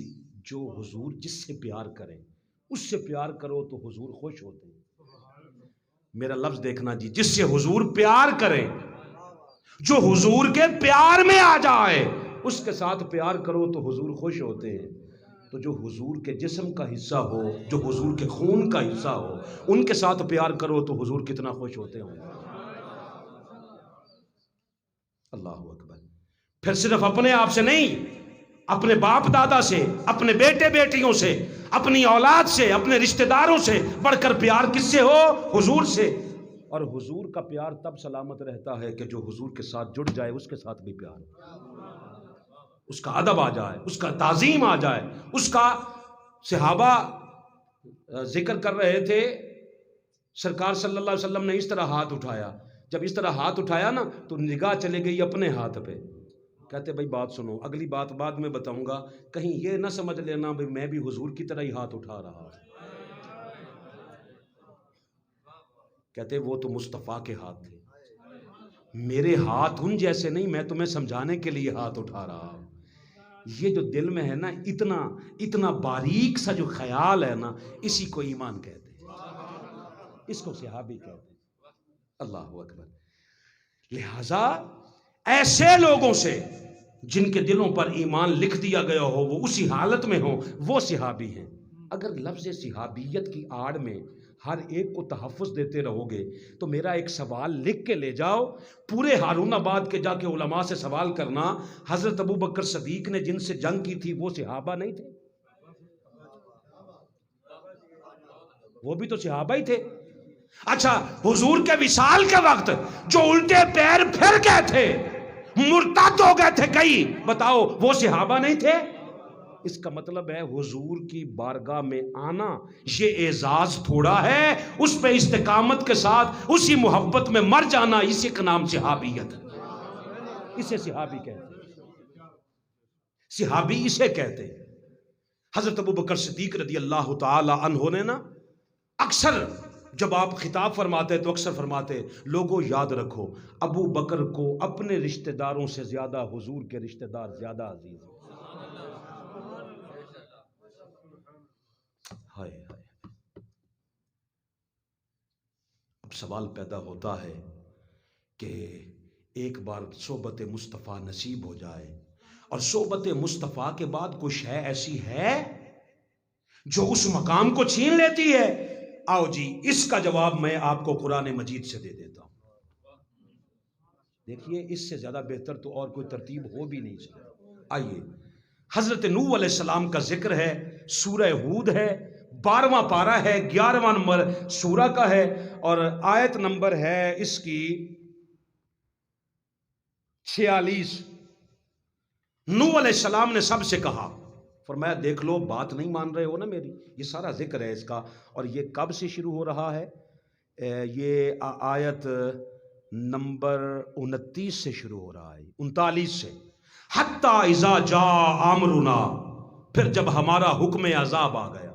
A: جو حضور جس سے پیار کرے اس سے پیار کرو تو حضور خوش ہوتے ہیں۔ میرا لفظ دیکھنا جی، جس سے حضور پیار کرے، جو حضور کے پیار میں آ جائے اس کے ساتھ پیار کرو تو حضور خوش ہوتے ہیں۔ تو جو حضور کے جسم کا حصہ ہو، جو حضور کے خون کا حصہ ہو، ان کے ساتھ پیار کرو تو حضور کتنا خوش ہوتے ہوں۔ اللہ اکبر۔ پھر صرف اپنے آپ سے نہیں، اپنے باپ دادا سے، اپنے بیٹے بیٹیوں سے، اپنی اولاد سے، اپنے رشتہ داروں سے بڑھ کر پیار کس سے ہو؟ حضور سے۔ اور حضور کا پیار تب سلامت رہتا ہے کہ جو حضور کے ساتھ جڑ جائے اس کے ساتھ بھی پیار ہو، اس کا ادب آ جائے، اس کا تعظیم آ جائے، اس کا۔ صحابہ ذکر کر رہے تھے، سرکار صلی اللہ علیہ وسلم نے اس طرح ہاتھ اٹھایا، جب اس طرح ہاتھ اٹھایا نا تو نگاہ چلے گئی اپنے ہاتھ پہ، کہتے بھائی بات سنو، اگلی بات بعد میں بتاؤں گا، کہیں یہ نہ سمجھ لینا بھائی میں بھی حضور کی طرح ہی ہاتھ اٹھا رہا ہوں۔ کہتے وہ تو مصطفیٰ کے ہاتھ تھے، میرے ہاتھ ان جیسے نہیں، میں تمہیں سمجھانے کے لیے ہاتھ اٹھا رہا ہوں۔ یہ جو دل میں ہے نا اتنا باریک سا جو خیال ہے نا، اسی کو ایمان کہتے ہیں، اس کو صحابی کہتے ہیں۔ اللہ اکبر۔ لہذا ایسے لوگوں سے جن کے دلوں پر ایمان لکھ دیا گیا ہو، وہ اسی حالت میں ہو، وہ صحابی ہیں۔ اگر لفظ صحابیت کی آڑ میں ہر ایک کو تحفظ دیتے رہو گے تو میرا ایک سوال لکھ کے لے جاؤ، پورے ہارون آباد کے جا کے علماء سے سوال کرنا، حضرت ابو بکر صدیق نے جن سے جنگ کی تھی وہ صحابہ نہیں تھے؟ وہ بھی تو صحابہ ہی تھے۔ اچھا، حضور کے وصال کے وقت جو الٹے پیر پھر گئے تھے، مرتد ہو گئے تھے کئی، بتاؤ وہ صحابہ نہیں تھے؟ اس کا مطلب ہے حضور کی بارگاہ میں آنا یہ اعزاز تھوڑا ہے، اس پہ استقامت کے ساتھ اسی محبت میں مر جانا، اسی کا نام صحابیت ہے، اسے صحابی کہتے ہیں، صحابی اسے کہتے ہیں۔ حضرت ابو بکر صدیق رضی اللہ تعالی عنہ نے نا اکثر جب آپ خطاب فرماتے تو اکثر فرماتے، لوگوں یاد رکھو ابو بکر کو اپنے رشتہ داروں سے زیادہ حضور کے رشتہ دار زیادہ عزیز ہیں۔ ہائے ہائے۔ اب سوال پیدا ہوتا ہے کہ ایک بار صحبت مصطفیٰ نصیب ہو جائے اور صحبت مصطفیٰ کے بعد کوئی شے ایسی ہے جو اس مقام کو چھین لیتی ہے؟ آؤ جی، اس کا جواب میں آپ کو قرآن مجید سے دے دیتا ہوں۔ دیکھیے اس سے زیادہ بہتر تو اور کوئی ترتیب ہو بھی نہیں سکتی۔ آئیے، حضرت نوح علیہ السلام کا ذکر ہے، سورہ ہود ہے، 12واں پارہ ہے، 11واں نمبر سورہ کا ہے، اور آیت نمبر ہے اس کی 46۔ نوح علیہ السلام نے سب سے کہا، فرمایا دیکھ لو بات نہیں مان رہے ہو نا میری، یہ سارا ذکر ہے اس کا، اور یہ کب سے شروع ہو رہا ہے؟ یہ آیت نمبر 29 سے شروع ہو رہا ہے، 39 سے. حتی اذا جاء امرنا، پھر جب ہمارا حکم عذاب آ گیا،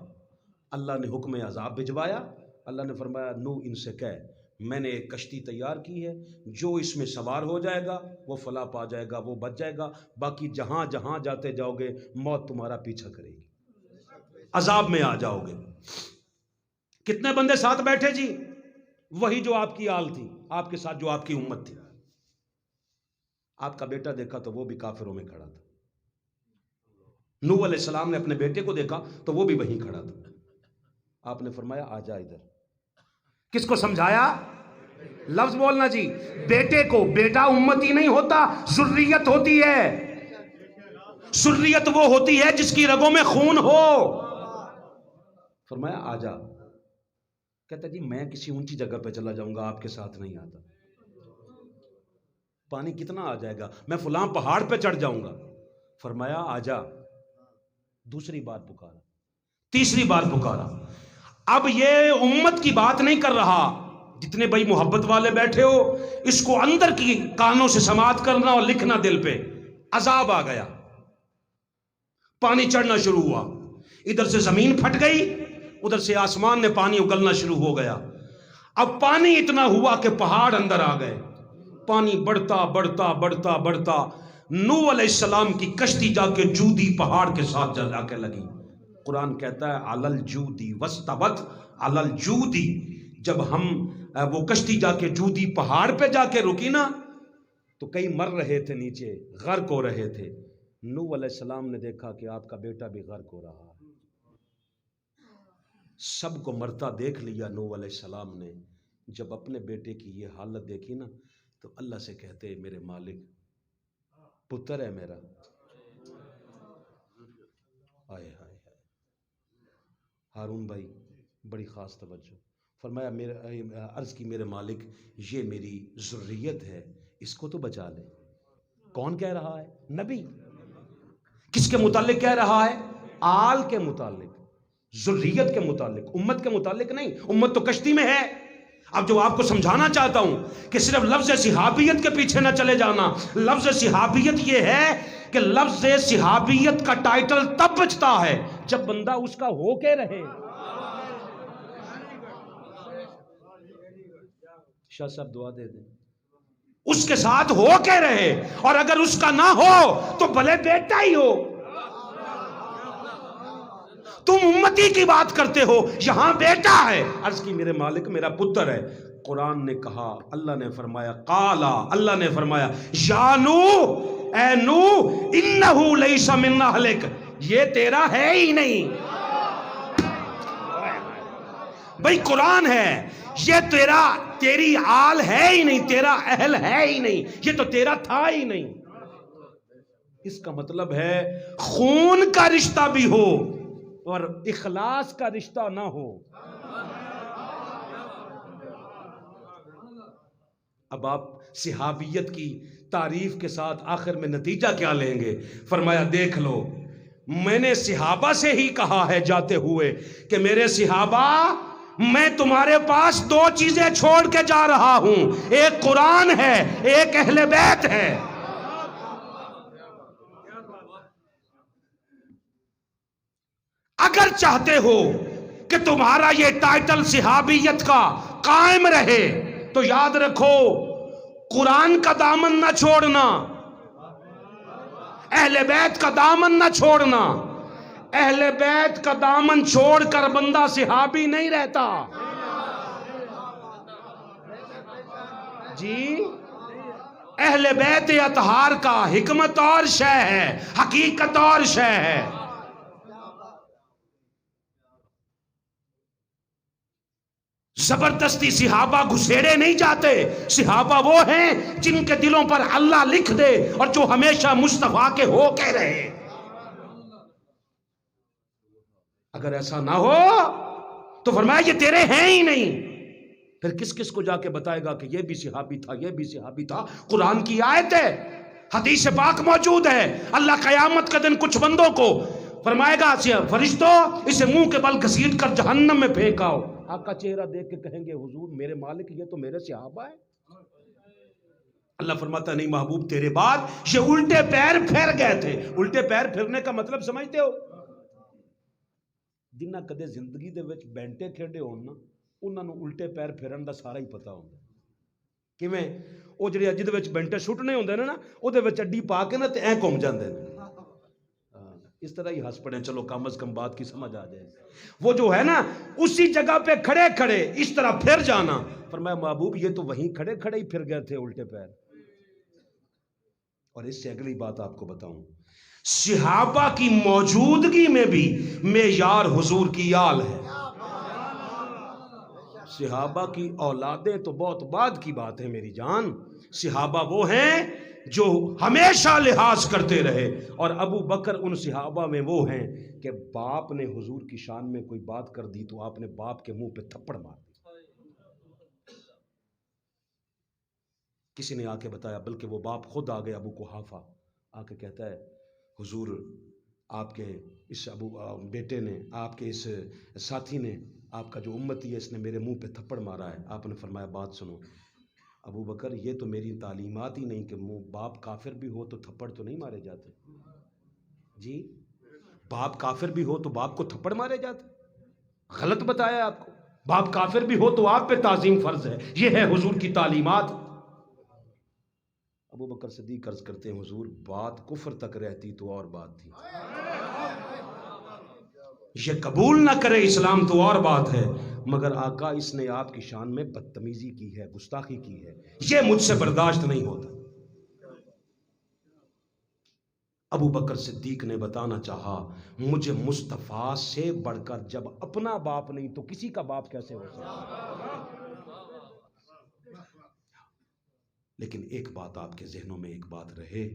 A: اللہ نے حکم عذاب بھجوایا. اللہ نے فرمایا نو ان سے کہہ میں نے ایک کشتی تیار کی ہے، جو اس میں سوار ہو جائے گا وہ فلاح پا جائے گا، وہ بچ جائے گا، باقی جہاں جہاں جاتے جاؤ گے موت تمہارا پیچھا کرے گی، عذاب میں آ جاؤ گے. کتنے بندے ساتھ بیٹھے جی؟ وہی جو آپ کی آل تھی، آپ کے ساتھ جو آپ کی امت تھی. آپ کا بیٹا دیکھا تو وہ بھی کافروں میں کھڑا تھا. نوح علیہ السلام نے اپنے بیٹے کو دیکھا تو وہ بھی وہیں کھڑا تھا. آپ نے فرمایا آ جا ادھر. کس کو سمجھایا؟ لفظ بولنا جی. بیٹے کو. بیٹا امتی نہیں ہوتا، ذریت ہوتی ہے. ذریت وہ ہوتی ہے جس کی رگوں میں خون ہو. فرمایا آ جا. کہتا جی میں کسی اونچی جگہ پہ چلا جاؤں گا، آپ کے ساتھ نہیں آتا. پانی کتنا آ جائے گا، میں فلاں پہاڑ پہ چڑھ جاؤں گا. فرمایا آ جا. دوسری بار پکارا، تیسری بار پکارا. اب یہ امت کی بات نہیں کر رہا. جتنے بھائی محبت والے بیٹھے ہو، اس کو اندر کی کانوں سے سماعت کرنا اور لکھنا دل پہ. عذاب آ گیا، پانی چڑھنا شروع ہوا. ادھر سے زمین پھٹ گئی، ادھر سے آسمان نے پانی اگلنا شروع ہو گیا. اب پانی اتنا ہوا کہ پہاڑ اندر آ گئے. پانی بڑھتا بڑھتا بڑھتا بڑھتا نوح علیہ السلام کی کشتی جا کے جودی پہاڑ کے ساتھ جا کے لگی. قرآن کہتا ہے علل جودی وستوت علل جودی. جب ہم وہ کشتی جا کے جودی پہاڑ پہ جا کے رکی نا تو کئی مر رہے تھے، نیچے غرق ہو رہے تھے. نوح علیہ السلام نے دیکھا کہ آپ کا بیٹا بھی غرق ہو رہا ہے. سب کو مرتا دیکھ لیا. نوح علیہ السلام نے جب اپنے بیٹے کی یہ حالت دیکھی نا تو اللہ سے کہتے میرے مالک پتر ہے میرا. آئے ہائے ہائے. ہارون بھائی بڑی خاص توجہ. فرمایا عرض کی میرے مالک یہ میری ذریت ہے، اس کو تو بچا لے. کون کہہ رہا ہے؟ نبی. کس کے متعلق کہہ رہا ہے؟ آل کے متعلق، ذریت کے متعلق، امت کے متعلق نہیں. امت تو کشتی میں ہے. اب جو آپ کو سمجھانا چاہتا ہوں کہ صرف لفظ صحابیت کے پیچھے نہ چلے جانا. لفظ صحابیت یہ ہے کہ لفظ صحابیت کا ٹائٹل تب بچتا ہے جب بندہ اس کا ہو کے رہے. شاہ صاحب دعا دے دیں. اس کے ساتھ ہو کے رہے، اور اگر اس کا نہ ہو تو بھلے بیٹا ہی ہو. تم امتی کی بات کرتے ہو، یہاں بیٹا ہے. عرض کی میرے مالک میرا پتر ہے. قرآن نے کہا، اللہ نے فرمایا قالا، اللہ نے فرمایا یا نوح، اے نوح انہو لیس من اہلک، یہ تیرا ہے ہی نہیں. بھئی قرآن ہے، یہ تیری آل ہے ہی نہیں، تیرا اہل ہے ہی نہیں، یہ تو تیرا تھا ہی نہیں. اس کا مطلب ہے خون کا رشتہ بھی ہو اور اخلاص کا رشتہ نہ ہو. اب آپ صحابیت کی تعریف کے ساتھ آخر میں نتیجہ کیا لیں گے؟ فرمایا دیکھ لو، میں نے صحابہ سے ہی کہا ہے جاتے ہوئے کہ میرے صحابہ میں تمہارے پاس دو چیزیں چھوڑ کے جا رہا ہوں، ایک قرآن ہے، ایک اہل بیت ہے. اگر چاہتے ہو کہ تمہارا یہ ٹائٹل صحابیت کا قائم رہے تو یاد رکھو قرآن کا دامن نہ چھوڑنا، اہل بیت کا دامن نہ چھوڑنا. اہل بیت کا دامن چھوڑ کر بندہ صحابی نہیں رہتا جی. اہل بیت اطہار کا حکمت اور شے ہے، حقیقت اور شے ہے. زبردستی صحابہ گھسیڑے نہیں جاتے. صحابہ وہ ہیں جن کے دلوں پر اللہ لکھ دے اور جو ہمیشہ مصطفیٰ کے ہو کے رہے. اگر ایسا نہ ہو تو فرمایا یہ تیرے ہیں ہی نہیں. پھر کس کس کو جا کے بتائے گا کہ یہ بھی صحابی تھا، یہ بھی صحابی تھا؟ قرآن کی آیت ہے، حدیث پاک موجود ہے. اللہ قیامت کا دن کچھ بندوں کو فرمائے گا فرشتوں اسے منہ کے بل گھسیٹ کر جہنم میں پھینکاؤ. آقا چہرہ دیکھ کے کہیں گے حضور میرے مالک یہ تو میرے صحابہ ہیں. اللہ فرماتا نہیں محبوب تیرے بعد یہ الٹے پیر پھیر گئے تھے. الٹے پیر پھرنے کا مطلب سمجھتے ہو؟ جنہ کدے زندگی دے وچ بینٹے کھیڈے ہون نا انہاں نوں الٹے پیر پھرن دا سارا ہی پتہ ہوندا. کیویں؟ او جڑے جدے وچ بینٹے سٹنے ہوندے نے نا او دے وچ اڈی پا کے نا تے ایں گھوم جاندے نے. اس طرح ہی ہنس پڑے چلو کم از کم بات کی سمجھ آ جائے. وہ جو ہے نا اسی جگہ پہ کھڑے کھڑے اس طرح پھر جانا. فرمایا محبوب یہ تو وہیں کھڑے کھڑے ہی پھر گئے تھے الٹے پیر. اور اس سے اگلی بات آپ کو بتاؤں, صحابہ کی موجودگی میں بھی معیار حضور کی آل ہے. صحابہ کی اولادیں تو بہت بعد کی بات ہے میری جان. صحابہ وہ ہیں جو ہمیشہ لحاظ کرتے رہے, اور ابو بکر ان صحابہ میں وہ ہیں کہ باپ نے حضور کی شان میں کوئی بات کر دی تو آپ نے باپ کے منہ پہ تھپڑ مار دی. کسی نے آ کے بتایا, بلکہ وہ باپ خود آ گئے, ابو قحافہ آ کے کہتا ہے حضور آپ کے اس بیٹے نے, آپ کے اس ساتھی نے, آپ کا جو امتی ہے اس نے میرے منہ پہ تھپڑ مارا ہے. آپ نے فرمایا بات سنو ابو بکر, یہ تو میری تعلیمات ہی نہیں کہ باپ کافر بھی ہو تو تھپڑ تو نہیں مارے جاتے. جی باپ کافر بھی ہو تو باپ کو تھپڑ مارے جاتے؟ غلط بتایا آپ کو. باپ کافر بھی ہو تو آپ پہ تعظیم فرض ہے. یہ ہے حضور کی تعلیمات. ابو بکر صدیق عرض کرتے ہیں حضور بات کفر تک رہتی تو اور بات تھی, یہ قبول نہ کرے اسلام تو اور بات ہے, مگر آقا اس نے آپ کی شان میں بدتمیزی کی ہے, گستاخی کی ہے, یہ مجھ سے برداشت نہیں ہوتا. ابو بکر صدیق نے بتانا چاہا مجھے مصطفیٰ سے بڑھ کر جب اپنا باپ نہیں تو کسی کا باپ کیسے ہو سکتا. لیکن ایک بات آپ کے ذہنوں میں ایک بات رہے,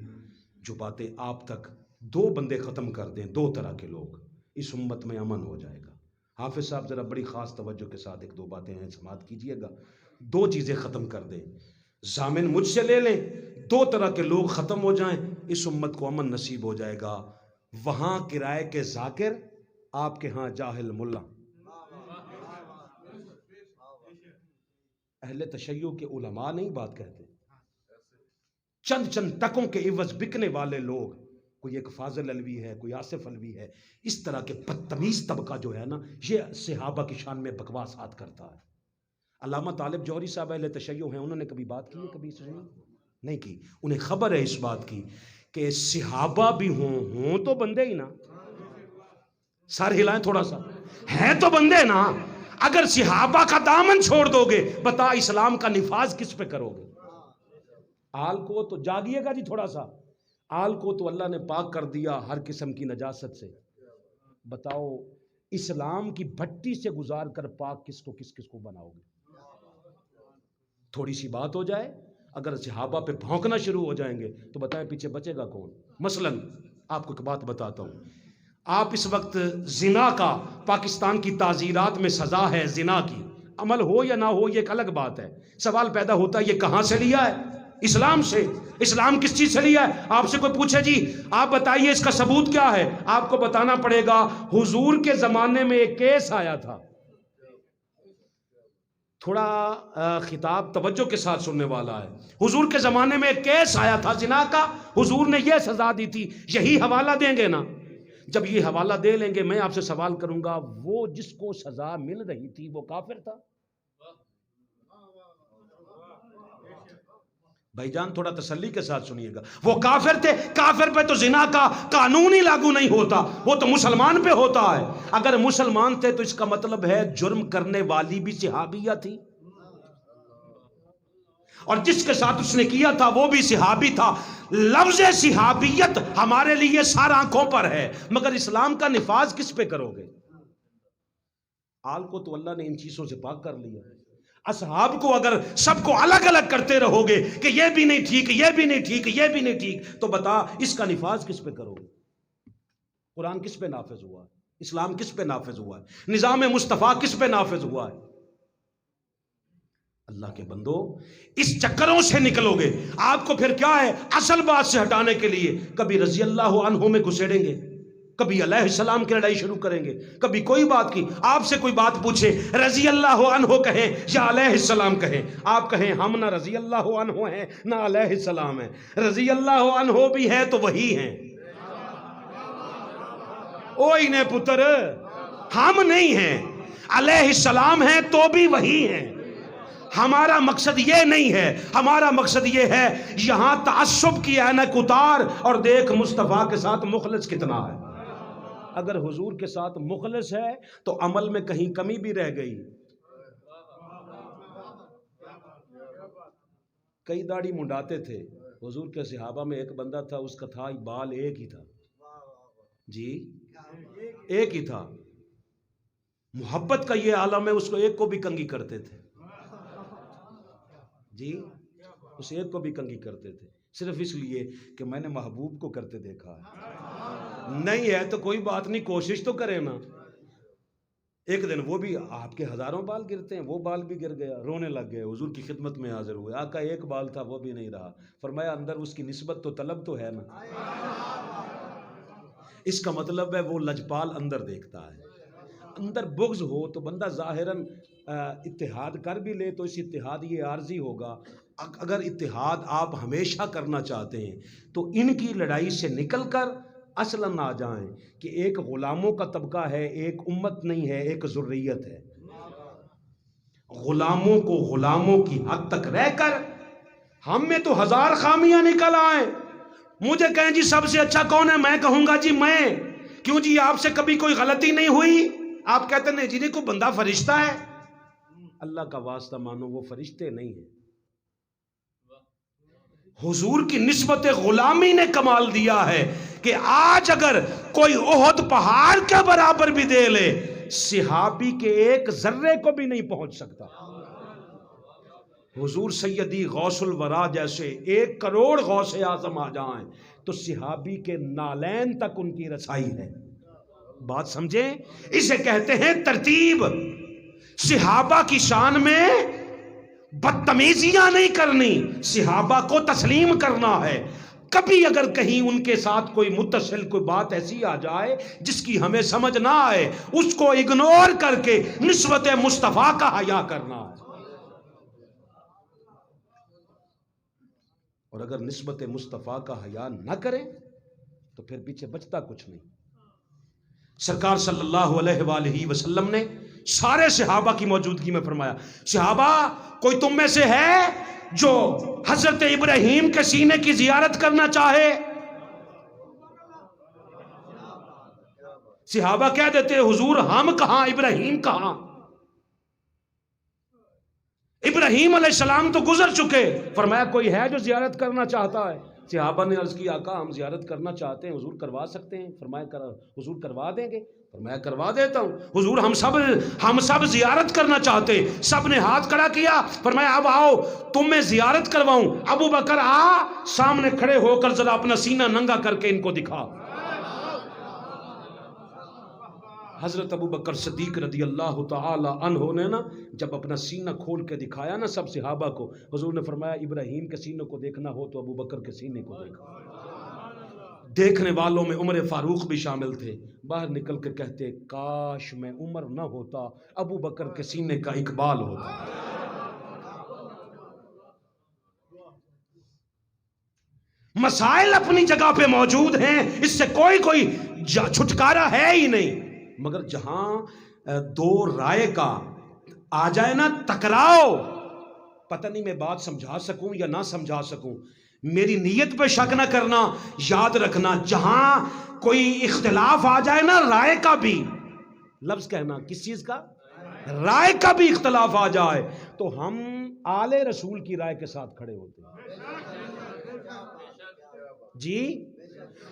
A: جو باتیں آپ تک دو بندے ختم کر دیں, دو طرح کے لوگ, اس امت میں امن ہو جائے گا. حافظ صاحب ذرا بڑی خاص توجہ کے ساتھ ایک دو باتیں ہیں سماعت کیجئے گا. دو چیزیں ختم کر دیں, ضامن مجھ سے لے لیں, دو طرح کے لوگ ختم ہو جائیں, اس امت کو امن نصیب ہو جائے گا. وہاں کرائے کے ذاکر, آپ کے ہاں جاہل ملا. اہل تشیع کے علماء نہیں بات کہتے, چند ٹکوں کے عوض بکنے والے لوگ, کوئی ایک فاضل علوی ہے, کوئی آصف علوی ہے, اس طرح کے بدتمیز طبقہ جو ہے نا یہ صحابہ کی شان میں بکواسات کرتا ہے. علامہ طالب جوہری صاحب اہل تشیع ہیں, انہوں نے کبھی بات کی ہے؟ کبھی اس نہیں کی. انہیں خبر ہے اس بات کی کہ صحابہ بھی ہوں تو بندے ہی نا. سر ہلائیں تھوڑا سا, ہیں تو بندے نا. اگر صحابہ کا دامن چھوڑ دو گے بتا اسلام کا نفاذ کس پہ کرو گے؟ آل کو تو جاگیے گا جی تھوڑا سا, آل کو تو اللہ نے پاک کر دیا ہر قسم کی نجاست سے. بتاؤ اسلام کی بھٹی سے گزار کر پاک کس کو بناؤ گے؟ تھوڑی سی بات ہو جائے, اگر صحابہ پہ بھونکنا شروع ہو جائیں گے تو بتائیں پیچھے بچے گا کون؟ مثلا آپ کو ایک بات بتاتا ہوں, آپ اس وقت زنا کا پاکستان کی تعزیرات میں سزا ہے زنا کی, عمل ہو یا نہ ہو یہ ایک الگ بات ہے. سوال پیدا ہوتا ہے یہ کہاں سے لیا ہے؟ اسلام سے. اسلام کس چیز سے لیا ہے؟ آپ سے کوئی پوچھے جی آپ بتائیے اس کا ثبوت کیا ہے, آپ کو بتانا پڑے گا حضور کے زمانے میں ایک کیس آیا تھا. تھوڑا خطاب توجہ کے ساتھ سننے والا ہے. حضور کے زمانے میں ایک کیس آیا تھا زنا کا, حضور نے یہ سزا دی تھی. یہی حوالہ دیں گے نا؟ جب یہ حوالہ دے لیں گے میں آپ سے سوال کروں گا وہ جس کو سزا مل رہی تھی وہ کافر تھا؟ بھائی جان تھوڑا تسلی کے ساتھ سنیے گا. وہ کافر تھے. کافر پہ تو زنا کا قانون ہی لاگو نہیں ہوتا, وہ تو مسلمان پہ ہوتا ہے. اگر مسلمان تھے تو اس کا مطلب ہے جرم کرنے والی بھی صحابیہ تھی, اور جس کے ساتھ اس نے کیا تھا وہ بھی صحابی تھا. لفظ صحابیت ہمارے لیے سارا آنکھوں پر ہے, مگر اسلام کا نفاذ کس پہ کرو گے؟ آل کو تو اللہ نے ان چیزوں سے پاک کر لیا. اصحاب کو اگر سب کو الگ الگ کرتے رہو گے کہ یہ بھی نہیں ٹھیک, یہ بھی نہیں ٹھیک, یہ بھی نہیں ٹھیک, تو بتا اس کا نفاذ کس پہ کرو گے؟ قرآن کس پہ نافذ ہوا ہے؟ اسلام کس پہ نافذ ہوا ہے؟ نظام مصطفیٰ کس پہ نافذ ہوا ہے؟ اللہ کے بندو اس چکروں سے نکلو گے. آپ کو پھر کیا ہے اصل بات سے ہٹانے کے لیے کبھی رضی اللہ عنہ میں گھسیڑیں گے, کبھی علیہ السلام کی لڑائی شروع کریں گے، کبھی کوئی بات کی، آپ سے کوئی بات پوچھے رضی اللہ عنہ کہیں یا علیہ السلام کہیں، آپ کہیں ہم نہ رضی اللہ عنہ ہیں نہ علیہ السلام ہیں، رضی اللہ عنہ بھی ہے تو وہی ہیں، اوئی نے پتر، ہم نہیں ہیں، علیہ السلام ہیں تو بھی وہی ہیں۔ ہمارا مقصد یہ نہیں ہے، ہمارا مقصد یہ ہے یہاں تعصب کی عینک اتار اور دیکھ مصطفیٰ کے ساتھ مخلص کتنا ہے۔ اگر حضور کے ساتھ مخلص ہے تو عمل میں کہیں کمی بھی رہ گئی۔ کئی داڑھی منڈاتے تھے حضور کے صحابہ میں، ایک بندہ تھا اس کا تھا بال ایک ہی تھا، جی ایک ہی تھا، محبت کا یہ عالم ہے، اس کو ایک کو بھی کنگھی کرتے تھے، جی اس ایک کو بھی کنگھی کرتے تھے، صرف اس لیے کہ میں نے محبوب کو کرتے دیکھا ہے۔ نہیں ہے تو کوئی بات نہیں، کوشش تو کرے نا۔ ایک دن وہ بھی، آپ کے ہزاروں بال گرتے ہیں، وہ بال بھی گر گیا، رونے لگ گئے، حضور کی خدمت میں حاضر ہوئے، آقا ایک بال تھا وہ بھی نہیں رہا، فرمایا اندر اس کی نسبت تو طلب تو ہے نا۔ اس کا مطلب ہے وہ لجپال اندر دیکھتا ہے، اندر بغض ہو تو بندہ ظاہراً اتحاد کر بھی لے تو اس اتحاد یہ عارضی ہوگا۔ اگر اتحاد آپ ہمیشہ کرنا چاہتے ہیں تو ان کی لڑائی سے نکل کر اصلاً آ جائیں کہ ایک غلاموں کا طبقہ ہے، ایک امت نہیں ہے، ایک ذریت ہے۔ غلاموں کو غلاموں کی حد تک رہ کر، ہم میں تو ہزار خامیاں نکل آئیں، مجھے کہیں جی سب سے اچھا کون ہے، میں کہوں گا جی میں، کیوں جی آپ سے کبھی کوئی غلطی نہیں ہوئی، آپ کہتے نہیں جی نہیں کوئی بندہ فرشتہ ہے، اللہ کا واسطہ مانو وہ فرشتے نہیں ہیں۔ حضور کی نسبت غلامی نے کمال دیا ہے کہ آج اگر کوئی احد پہاڑ کے برابر بھی دے لے، صحابی کے ایک ذرے کو بھی نہیں پہنچ سکتا۔ حضور سیدی غوث الورا جیسے 1 کروڑ غوث اعظم آ جائیں تو صحابی کے نالین تک ان کی رسائی ہے۔ بات سمجھیں، اسے کہتے ہیں ترتیب۔ صحابہ کی شان میں بدتمیزیاں نہیں کرنی، صحابہ کو تسلیم کرنا ہے۔ کبھی اگر کہیں ان کے ساتھ کوئی متصل کوئی بات ایسی آ جائے جس کی ہمیں سمجھ نہ آئے، اس کو اگنور کر کے نسبت مصطفیٰ کا حیا کرنا ہے۔ اور اگر نسبت مصطفیٰ کا حیا نہ کریں تو پھر پیچھے بچتا کچھ نہیں۔ سرکار صلی اللہ علیہ وآلہ وسلم نے سارے صحابہ کی موجودگی میں فرمایا، صحابہ کوئی تم میں سے ہے جو حضرت ابراہیم کے سینے کی زیارت کرنا چاہے؟ صحابہ کہہ دیتے حضور ہم کہاں، ابراہیم کہاں، ابراہیم علیہ السلام تو گزر چکے۔ فرمایا کوئی ہے جو زیارت کرنا چاہتا ہے؟ صحابہ نے عرض کی آقا ہم زیارت کرنا چاہتے ہیں، حضور کروا سکتے ہیں؟ فرمایا حضور کروا دیں گے؟ فرمایا کروا دیتا ہوں۔ حضور ہم سب زیارت کرنا چاہتے، سب نے ہاتھ کھڑا کیا، فرمایا اب آؤ تم میں زیارت کرواؤں۔ ابو بکر آ سامنے کھڑے ہو کر ذرا اپنا سینہ ننگا کر کے ان کو دکھا۔ حضرت ابو بکر صدیق رضی اللہ تعالی عنہ نے نا جب اپنا سینہ کھول کے دکھایا نا سب صحابہ کو، حضور نے فرمایا ابراہیم کے سینے کو دیکھنا ہو تو ابو بکر کے سینے کو دیکھا۔ دیکھنے والوں میں عمر فاروق بھی شامل تھے، باہر نکل کے کہتے کاش میں عمر نہ ہوتا، ابو بکر کے سینے کا اقبال ہوتا۔ مسائل اپنی جگہ پہ موجود ہیں، اس سے کوئی چھٹکارا ہے ہی نہیں، مگر جہاں دو رائے کا آ جائے نا ٹکراؤ، پتہ نہیں میں بات سمجھا سکوں یا نہ سمجھا سکوں، میری نیت پہ شک نہ کرنا، یاد رکھنا جہاں کوئی اختلاف آ جائے نا رائے کا بھی، لفظ کہنا کس چیز کا، رائے کا بھی اختلاف آ جائے تو ہم آل رسول کی رائے کے ساتھ کھڑے ہوتے ہیں۔ جی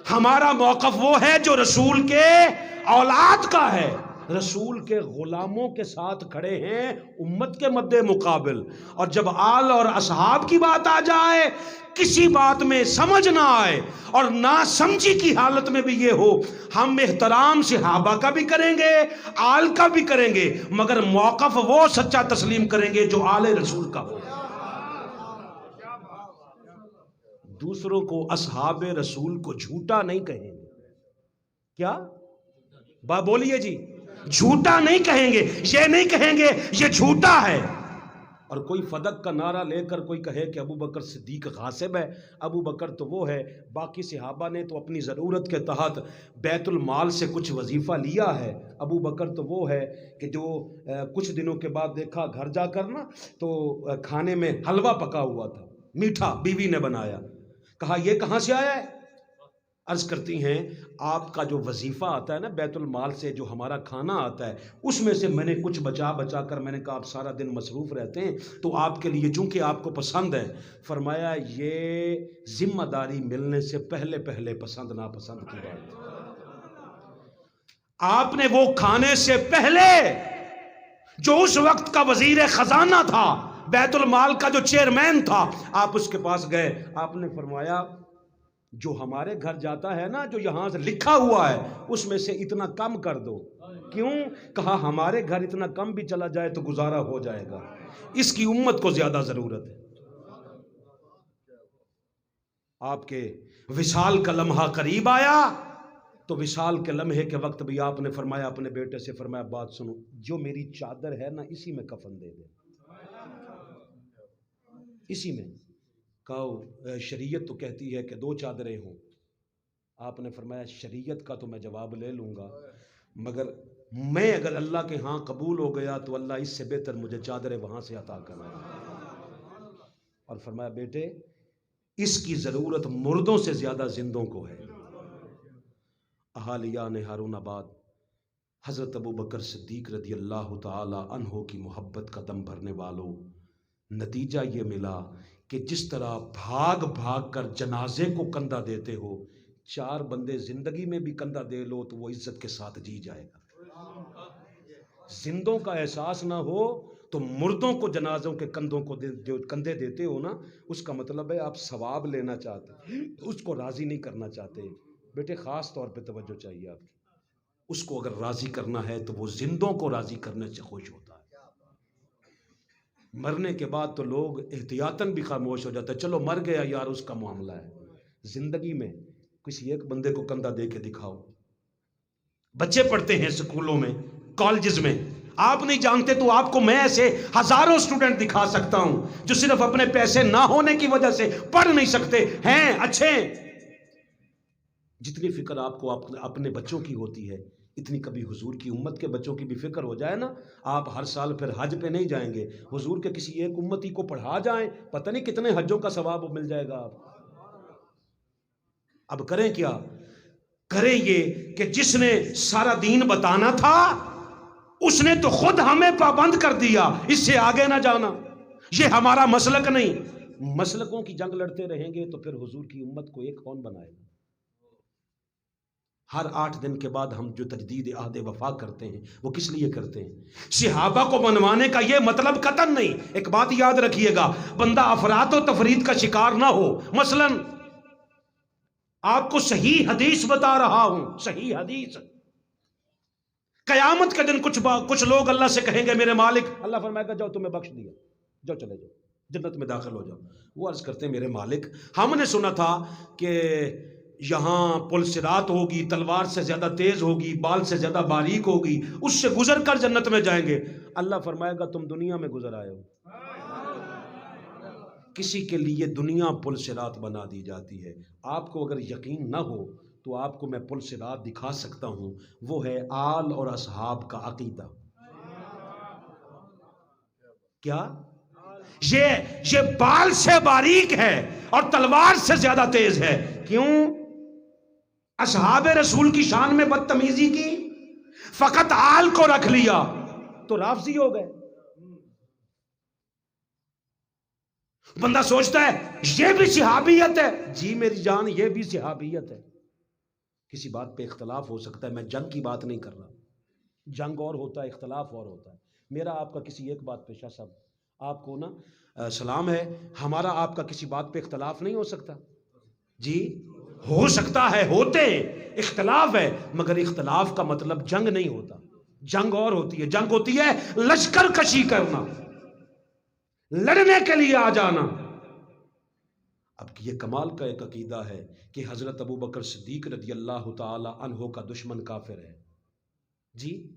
A: ہمارا موقف وہ ہے جو رسول کے اولاد کا ہے، رسول کے غلاموں کے ساتھ کھڑے ہیں امت کے مد مقابل۔ اور جب آل اور اصحاب کی بات آ جائے، کسی بات میں سمجھ نہ آئے اور نہ سمجھی کی حالت میں بھی یہ ہو، ہم احترام صحابہ کا بھی کریں گے، آل کا بھی کریں گے، مگر موقف وہ سچا تسلیم کریں گے جو آل رسول کا ہو۔ دوسروں کو اصحاب رسول کو جھوٹا نہیں کہیں گے، کیا بولیے جی، جھوٹا نہیں کہیں گے، یہ نہیں کہیں گے یہ جھوٹا ہے۔ اور کوئی فدق کا نعرہ لے کر کوئی کہے کہ ابو بکر صدیق غاصب ہے، ابو بکر تو وہ ہے، باقی صحابہ نے تو اپنی ضرورت کے تحت بیت المال سے کچھ وظیفہ لیا ہے، ابو بکر تو وہ ہے کہ جو کچھ دنوں کے بعد دیکھا گھر جا کر نا تو کھانے میں حلوہ پکا ہوا تھا، میٹھا، بیوی نے بنایا، کہا یہ کہاں سے آیا ہے؟ عرض کرتی ہیں آپ کا جو وظیفہ آتا ہے نا بیت المال سے، جو ہمارا کھانا آتا ہے، اس میں سے میں نے کچھ بچا کر، میں نے کہا آپ سارا دن مصروف رہتے ہیں تو آپ کے لیے چونکہ آپ کو پسند ہے، فرمایا یہ ذمہ داری ملنے سے پہلے پسند ناپسند کی بات ہے۔ آپ نے وہ کھانے سے پہلے جو اس وقت کا وزیر خزانہ تھا، بیت المال کا جو چیئرمین تھا، آپ اس کے پاس گئے، آپ نے فرمایا جو ہمارے گھر جاتا ہے نا، جو یہاں سے لکھا ہوا ہے، اس میں سے اتنا کم کر دو۔ کیوں؟ کہا ہمارے گھر اتنا کم بھی چلا جائے تو گزارا ہو جائے گا، اس کی امت کو زیادہ ضرورت ہے۔ آپ کے وصال کا لمحہ قریب آیا تو وصال کے لمحے کے وقت بھی آپ نے فرمایا اپنے بیٹے سے، فرمایا بات سنو، جو میری چادر ہے نا اسی میں کفن دے دے، اسی میں۔ کہو شریعت تو کہتی ہے کہ 2 چادریں ہوں، آپ نے فرمایا شریعت کا تو میں جواب لے لوں گا، مگر میں اگر اللہ کے ہاں قبول ہو گیا تو اللہ اس سے بہتر مجھے چادریں وہاں سے عطا کرنا۔ اور فرمایا بیٹے اس کی ضرورت مردوں سے زیادہ زندوں کو ہے۔ اہالیان ہارون آباد، حضرت ابو بکر صدیق رضی اللہ تعالی عنہ کی محبت کا دم بھرنے والوں، نتیجہ یہ ملا کہ جس طرح بھاگ کر جنازے کو کندھا دیتے ہو، 4 بندے زندگی میں بھی کندھا دے لو تو وہ عزت کے ساتھ جی جائے گا۔ زندوں کا احساس نہ ہو تو مردوں کو جنازوں کے کندھوں کو جو کندھے دیتے ہو نا، اس کا مطلب ہے آپ ثواب لینا چاہتے، اس کو راضی نہیں کرنا چاہتے۔ بیٹے خاص طور پہ توجہ چاہیے آپ کی، اس کو اگر راضی کرنا ہے تو وہ زندوں کو راضی کرنے سے خوش ہوتا ہے۔ مرنے کے بعد تو لوگ احتیاطاً بھی خاموش ہو جاتا ہے، چلو مر گیا یار اس کا معاملہ ہے۔ زندگی میں کسی ایک بندے کو کندھا دے کے دکھاؤ۔ بچے پڑھتے ہیں سکولوں میں، کالجز میں، آپ نہیں جانتے تو آپ کو میں ایسے ہزاروں سٹوڈنٹ دکھا سکتا ہوں جو صرف اپنے پیسے نہ ہونے کی وجہ سے پڑھ نہیں سکتے ہیں، اچھے۔ جتنی فکر آپ کو اپنے بچوں کی ہوتی ہے، اتنی کبھی حضور کی امت کے بچوں کی بھی فکر ہو جائے نا، آپ ہر سال پھر حج پہ نہیں جائیں گے، حضور کے کسی ایک امتی کو پڑھا جائیں، پتہ نہیں کتنے حجوں کا ثواب مل جائے گا آپ۔ اب کریں کیا؟ کریں یہ کہ جس نے سارا دین بتانا تھا اس نے تو خود ہمیں پابند کر دیا، اس سے آگے نہ جانا، یہ ہمارا مسلک نہیں۔ مسلکوں کی جنگ لڑتے رہیں گے تو پھر حضور کی امت کو ایک کون بنائے گا؟ ہر 8 دن کے بعد ہم جو تجدید عہد وفا کرتے ہیں وہ کس لیے کرتے ہیں؟ صحابہ کو منوانے کا یہ مطلب قطعاً نہیں۔ ایک بات یاد رکھیے گا، بندہ افراط و تفرید کا شکار نہ ہو۔ مثلا آپ کو صحیح حدیث بتا رہا ہوں، صحیح حدیث، قیامت کے دن کچھ لوگ اللہ سے کہیں گے میرے مالک، اللہ فرمائے گا جاؤ تمہیں بخش دیا، جاؤ چلے جاؤ جنت میں داخل ہو جاؤ۔ وہ عرض کرتے ہیں میرے مالک ہم نے سنا تھا کہ یہاں پل صراط ہوگی، تلوار سے زیادہ تیز ہوگی، بال سے زیادہ باریک ہوگی، اس سے گزر کر جنت میں جائیں گے۔ اللہ فرمائے گا تم دنیا میں گزر آئے ہو۔ کسی کے لیے دنیا پل صراط بنا دی جاتی ہے۔ آپ کو اگر یقین نہ ہو تو آپ کو میں پل صراط دکھا سکتا ہوں، وہ ہے آل اور اصحاب کا عقیدہ۔ کیا؟ یہ بال سے باریک ہے اور تلوار سے زیادہ تیز ہے۔ کیوں؟ اصحاب رسول کی شان میں بدتمیزی کی، فقط آل کو رکھ لیا تو رافضی ہو گئے۔ بندہ سوچتا ہے یہ بھی صحابیت ہے، جی میری جان یہ بھی صحابیت ہے۔ کسی بات پہ اختلاف ہو سکتا ہے، میں جنگ کی بات نہیں کر رہا، جنگ اور ہوتا ہے، اختلاف اور ہوتا ہے۔ میرا آپ کا کسی ایک بات پہ، شاہ صاحب آپ کو نا سلام ہے، ہمارا آپ کا کسی بات پہ اختلاف نہیں ہو سکتا؟ جی ہو سکتا ہے، ہوتے ہیں، اختلاف ہے، مگر اختلاف کا مطلب جنگ نہیں ہوتا۔ جنگ اور ہوتی ہے، جنگ ہوتی ہے لشکر کشی کرنا، لڑنے کے لیے آ جانا۔ اب یہ کمال کا ایک عقیدہ ہے کہ حضرت ابو بکر صدیق رضی اللہ تعالی عنہ کا دشمن کافر ہے، جی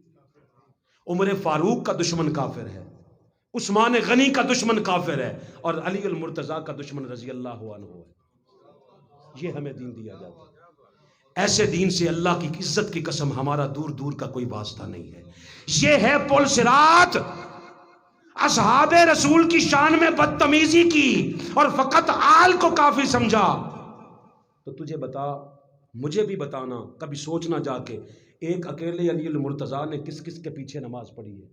A: عمر فاروق کا دشمن کافر ہے، عثمان غنی کا دشمن کافر ہے، اور علی المرتضیٰ کا دشمن رضی اللہ عنہ ہے۔ یہ ہمیں دین دیا جاتا ہے۔ ایسے دین سے اللہ کی عزت کی قسم ہمارا دور دور کا کوئی واسطہ نہیں ہے۔ یہ ہے پل صراط۔ اصحاب رسول کی شان میں بدتمیزی کی اور فقط آل کو کافی سمجھا، تو تجھے بتا، مجھے بھی بتانا، کبھی سوچنا جا کے ایک اکیلے علی المرتضیٰ نے کس کس کے پیچھے نماز پڑھی ہے؟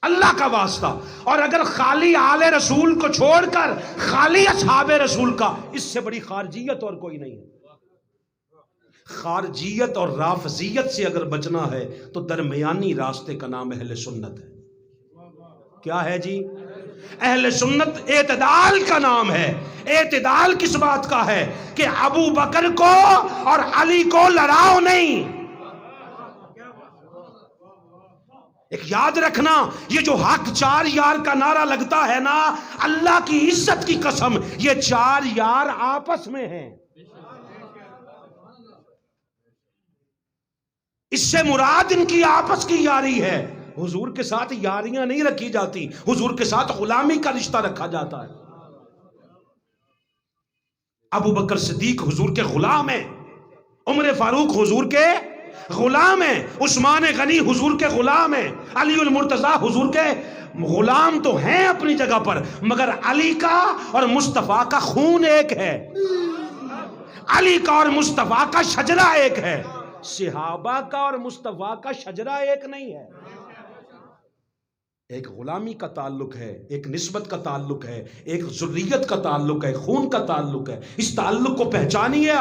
A: اللہ کا واسطہ۔ اور اگر خالی آل رسول کو چھوڑ کر خالی اصحاب رسول کا، اس سے بڑی خارجیت اور کوئی نہیں ہے۔ خارجیت اور رافضیت سے اگر بچنا ہے تو درمیانی راستے کا نام اہل سنت ہے۔ کیا ہے جی؟ اہل سنت اعتدال کا نام ہے۔ اعتدال کس بات کا ہے؟ کہ ابو بکر کو اور علی کو لڑاؤ نہیں۔ ایک یاد رکھنا، یہ جو حق چار یار کا نعرہ لگتا ہے نا، اللہ کی عزت کی قسم یہ چار یار آپس میں ہیں۔ اس سے مراد ان کی آپس کی یاری ہے۔ حضور کے ساتھ یاریاں نہیں رکھی جاتی، حضور کے ساتھ غلامی کا رشتہ رکھا جاتا ہے۔ ابو بکر صدیق حضور کے غلام ہیں، عمر فاروق حضور کے غلام ہیں، عثمان غنی حضور کے غلام ہیں، علی المرتضیٰ حضور کے غلام تو ہیں اپنی جگہ پر، مگر علی کا اور مصطفیٰ کا خون ایک ہے، علی کا اور مصطفیٰ کا شجرہ ایک ہے، صحابہ کا اور مصطفیٰ کا شجرہ ایک نہیں ہے۔ ایک غلامی کا تعلق ہے، ایک نسبت کا تعلق ہے، ایک ذریت کا تعلق ہے، خون کا تعلق ہے۔ اس تعلق کو پہچانیے۔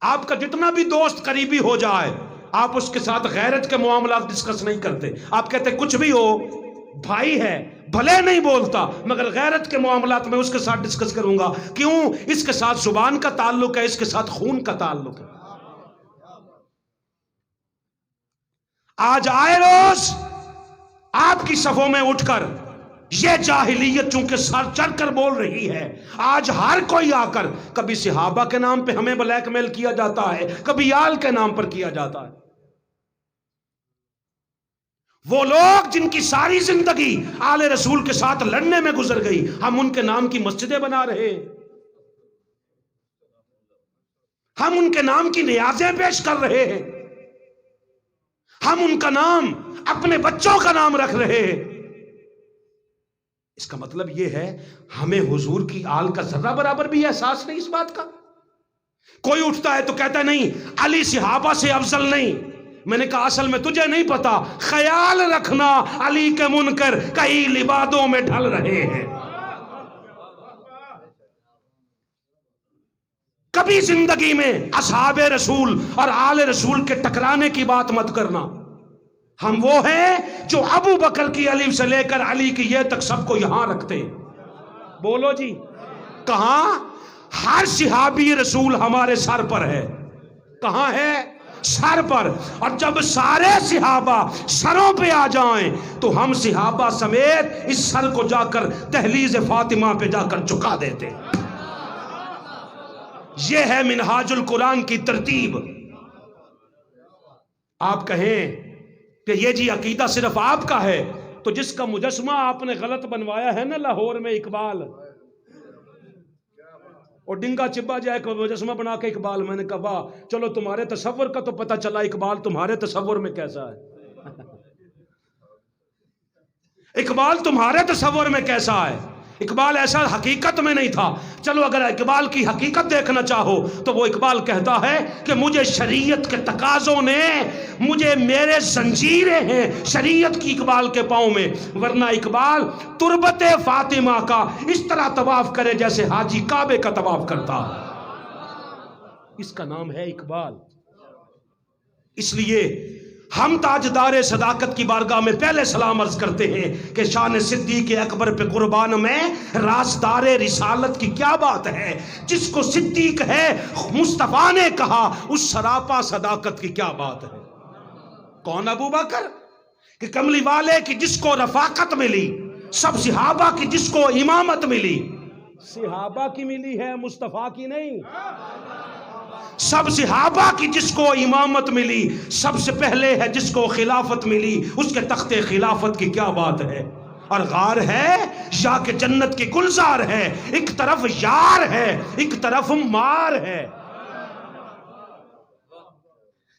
A: آپ کا جتنا بھی دوست قریبی ہو جائے، آپ اس کے ساتھ غیرت کے معاملات ڈسکس نہیں کرتے۔ آپ کہتے کچھ بھی ہو، بھائی ہے، بھلے نہیں بولتا مگر غیرت کے معاملات میں اس کے ساتھ ڈسکس کروں گا۔ کیوں؟ اس کے ساتھ زبان کا تعلق ہے، اس کے ساتھ خون کا تعلق ہے۔ آج آئے روز آپ کی صفوں میں اٹھ کر یہ جاہلیت چونکہ سر چڑھ کر بول رہی ہے، آج ہر کوئی آ کر کبھی صحابہ کے نام پہ ہمیں بلیک میل کیا جاتا ہے، کبھی آل کے نام پر کیا جاتا ہے۔ وہ لوگ جن کی ساری زندگی آل رسول کے ساتھ لڑنے میں گزر گئی، ہم ان کے نام کی مسجدیں بنا رہے، ہم ان کے نام کی نیازیں پیش کر رہے ہیں، ہم ان کا نام اپنے بچوں کا نام رکھ رہے ہیں۔ اس کا مطلب یہ ہے ہمیں حضور کی آل کا ذرہ برابر بھی احساس نہیں۔ اس بات کا کوئی اٹھتا ہے تو کہتا ہے نہیں علی صحابہ سے افضل نہیں۔ میں نے کہا اصل میں تجھے نہیں پتا، خیال رکھنا علی کے منکر کئی لبادوں میں ڈھل رہے ہیں۔ کبھی زندگی میں اصحاب رسول اور آل رسول کے ٹکرانے کی بات مت کرنا۔ ہم وہ ہیں جو ابو بکر کی الف سے لے کر علی کی یہ تک سب کو یہاں رکھتے ہیں۔ بولو جی، کہاں؟ ہر صحابی رسول ہمارے سر پر ہے۔ کہاں ہے؟ سر پر۔ اور جب سارے صحابہ سروں پہ آ جائیں تو ہم صحابہ سمیت اس سر کو جا کر دہلیز فاطمہ پہ جا کر جھکا دیتے۔ یہ ہے منہاج القرآن کی ترتیب۔ آپ کہیں کہ یہ جی عقیدہ صرف آپ کا ہے، تو جس کا مجسمہ آپ نے غلط بنوایا ہے نا لاہور میں اقبال، اور ڈنگا چبا جائے کہ مجسمہ بنا کے اقبال، میں نے کہا واہ، چلو تمہارے تصور کا تو پتہ چلا اقبال تمہارے تصور میں کیسا ہے۔ اقبال تمہارے تصور میں کیسا ہے؟ اقبال ایسا حقیقت میں نہیں تھا۔ چلو اگر اقبال کی حقیقت دیکھنا چاہو تو وہ اقبال کہتا ہے کہ مجھے شریعت کے تقاضوں نے، مجھے میرے زنجیریں ہیں شریعت کی اقبال کے پاؤں میں، ورنہ اقبال تربت فاطمہ کا اس طرح طواف کرے جیسے حاجی کعبے کا طواف کرتا۔ اس کا نام ہے اقبال۔ اس لیے ہم تاجدار صداقت کی بارگاہ میں پہلے سلام عرض کرتے ہیں کہ شان صدیق اکبر پہ قربان میں رازدار رسالت کی کیا بات ہے۔ جس کو صدیق ہے مصطفیٰ نے کہا، اس سراپا صداقت کی کیا بات ہے۔ کون؟ ابو بکر کہ کملی والے کی جس کو رفاقت ملی، سب صحابہ کی جس کو امامت ملی، صحابہ کی ملی ہے، مصطفیٰ کی نہیں۔ سب صحابہ کی جس کو امامت ملی سب سے پہلے ہے جس کو خلافت ملی، اس کے تخت خلافت کی کیا بات ہے؟ اور غار ہے یا کہ جنت کی گلزار ہے، ایک طرف یار ہے ایک طرف مار ہے،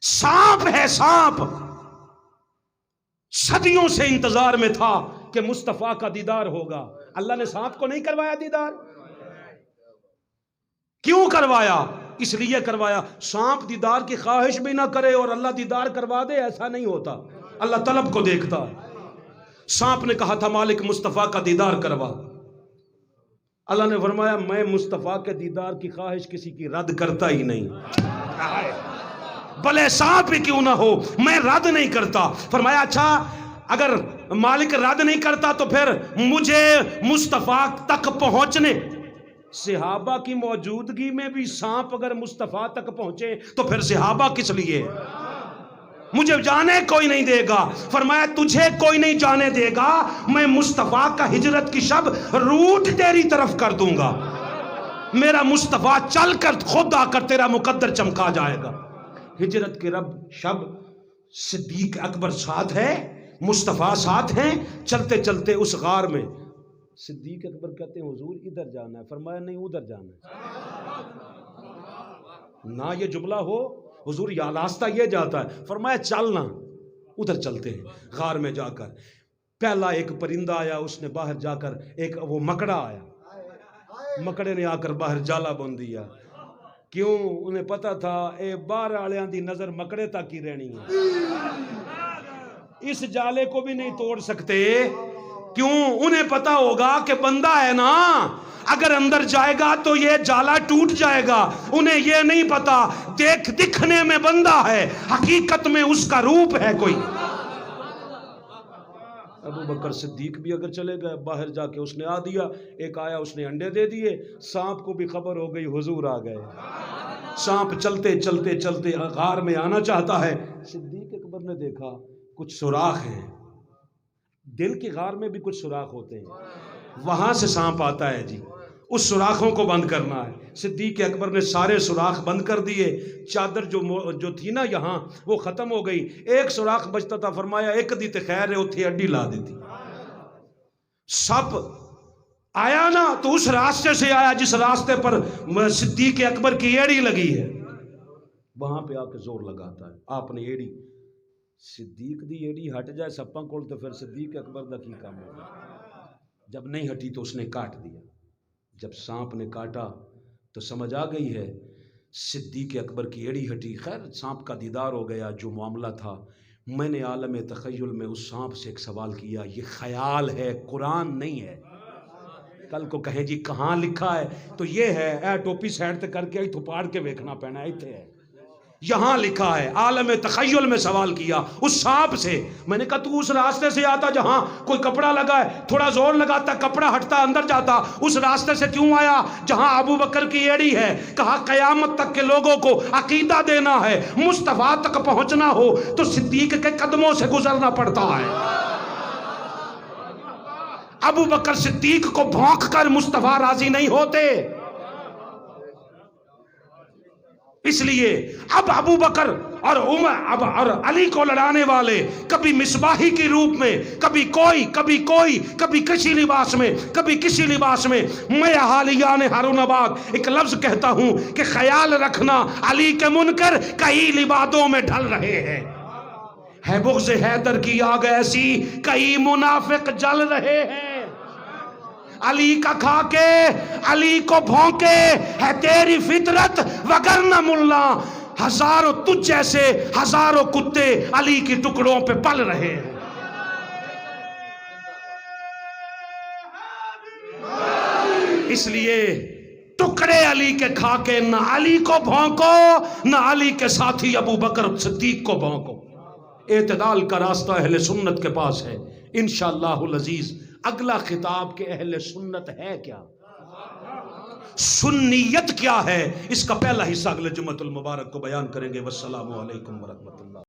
A: سانپ ہے سانپ، صدیوں سے انتظار میں تھا کہ مصطفیٰ کا دیدار ہوگا، اللہ نے سانپ کو نہیں کروایا دیدار؟ کیوں کروایا؟ اس لیے کروایا سانپ دیدار کی خواہش بھی نہ کرے اور اللہ دیدار کروا دے، ایسا نہیں ہوتا، اللہ طلب کو دیکھتا ہے۔ سانپ نے کہا تھا مالک مصطفیٰ کا دیدار کروا، اللہ نے فرمایا میں مصطفیٰ کے دیدار کی خواہش کسی کی رد کرتا ہی نہیں، بھلے سانپ ہی کیوں نہ ہو میں رد نہیں کرتا۔ فرمایا اچھا اگر مالک رد نہیں کرتا تو پھر مجھے مصطفیٰ تک پہنچنے، صحابہ کی موجودگی میں بھی سانپ اگر مصطفیٰ تک پہنچے تو پھر صحابہ کس لیے؟ مجھے جانے کوئی نہیں دے گا۔ فرمایا تجھے کوئی نہیں جانے دے گا، میں مصطفیٰ کا ہجرت کی شب روٹ تیری طرف کر دوں گا، میرا مصطفیٰ چل کر خود آ کر تیرا مقدر چمکا جائے گا۔ ہجرت کی شب صدیق اکبر ساتھ ہے، مصطفیٰ ساتھ ہیں، چلتے چلتے اس غار میں صدیق اکبر کہتے ہیں حضور ادھر جانا ہے، فرمایا نہیں ادھر جانا ہے، نہ یہ جملہ ہو حضور یا راستہ یہ جاتا ہے، فرمایا چلنا ادھر چلتے ہیں۔ غار میں جا کر پہلا ایک پرندہ آیا، اس نے باہر جا کر ایک وہ مکڑا آیا، مکڑے نے آ کر باہر جالا بن دیا، کیوں؟ انہیں پتا تھا اے باہر آلیاں دی نظر مکڑے تک ہی رہنی ہے، اس جالے کو بھی نہیں توڑ سکتے، کیوں؟ انہیں پتا ہوگا کہ بندہ ہے نا، اگر اندر جائے گا تو یہ جالا ٹوٹ جائے گا، انہیں یہ نہیں پتا دکھنے میں بندہ ہے، حقیقت میں اس کا روپ ہے کوئی۔ ابو بکر صدیق بھی اگر چلے گئے باہر جا کے اس نے آ دیا، ایک آیا اس نے انڈے دے دیے، سانپ کو بھی خبر ہو گئی حضور آ گئے، سانپ چلتے چلتے چلتے غار میں آنا چاہتا ہے، صدیق اکبر نے دیکھا کچھ سوراخ ہیں، دل کی غار میں بھی کچھ سوراخ ہوتے ہیں، وہاں سے سانپ آتا ہے جی، اس سوراخوں کو بند کرنا ہے۔ صدیق اکبر نے سارے سوراخ بند کر دیے، چادر جو تھی نا یہاں وہ ختم ہو گئی، ایک سوراخ بچتا تھا، فرمایا ایک دی تے خیر ہے اتھی اڈی لا دیتی، سب آیا نا تو اس راستے سے آیا جس راستے پر صدیق اکبر کی ایڑی لگی ہے، وہاں پہ آ کے زور لگاتا ہے، آپ نے ایڑی، صدیق دی ایڑی ہٹ جائے سپاں کول تو پھر صدیق اکبر دا کی کام ہوگا، جب نہیں ہٹی تو اس نے کاٹ دیا، جب سانپ نے کاٹا تو سمجھ آ گئی ہے، صدیق اکبر کی ایڑی ہٹی، خیر سانپ کا دیدار ہو گیا، جو معاملہ تھا۔ میں نے عالم تخیل میں اس سانپ سے ایک سوال کیا، یہ خیال ہے قرآن نہیں ہے، کل کو کہیں جی کہاں لکھا ہے تو یہ ہے، اے ٹوپی سائڈ تے کر کے ایتھوں پاڑ کے ویکھنا پینا، ایتھے ہے، یہاں لکھا ہے، عالم تخیل میں سوال کیا اس سانپ سے، میں نے کہا تو اس راستے سے آتا جہاں کوئی کپڑا لگا ہے، تھوڑا زور لگاتا کپڑا ہٹتا اندر جاتا، اس راستے سے کیوں آیا جہاں ابو بکر کی ایڑی ہے؟ کہا قیامت تک کے لوگوں کو عقیدہ دینا ہے، مصطفیٰ تک پہنچنا ہو تو صدیق کے قدموں سے گزرنا پڑتا ہے، ابو بکر صدیق کو بھونک کر مصطفیٰ راضی نہیں ہوتے، اس لیے اب ابو بکر اور عمر اور علی کو لڑانے والے کبھی مصباحی کی روپ میں، کبھی کوئی کبھی کسی لباس میں، کبھی کسی لباس میں، میں اہالیان ہارون آباد ایک لفظ کہتا ہوں کہ خیال رکھنا علی کے منکر کئی لبادوں میں ڈھل رہے ہیں، ہے بغض حیدر کی آگ ایسی کئی منافق جل رہے ہیں، علی کا کھا کے علی کو بھونکے ہے تیری فطرت، وگرنہ ملا ہزاروں تجھ جیسے ہزاروں کتے علی کی ٹکڑوں پہ پل رہے ہیں۔ اس لیے ٹکڑے علی کے کھا کے نہ علی کو بھونکو، نہ علی کے ساتھی ابو بکر صدیق کو بھونکو، اعتدال کا راستہ اہل سنت کے پاس ہے انشاءاللہ العزیز۔ اگلا خطاب کہ اہل سنت ہے کیا، سنیت کیا ہے، اس کا پہلا حصہ اگلے جمعۃ المبارک کو بیان کریں گے۔ والسلام علیکم ورحمۃ اللہ۔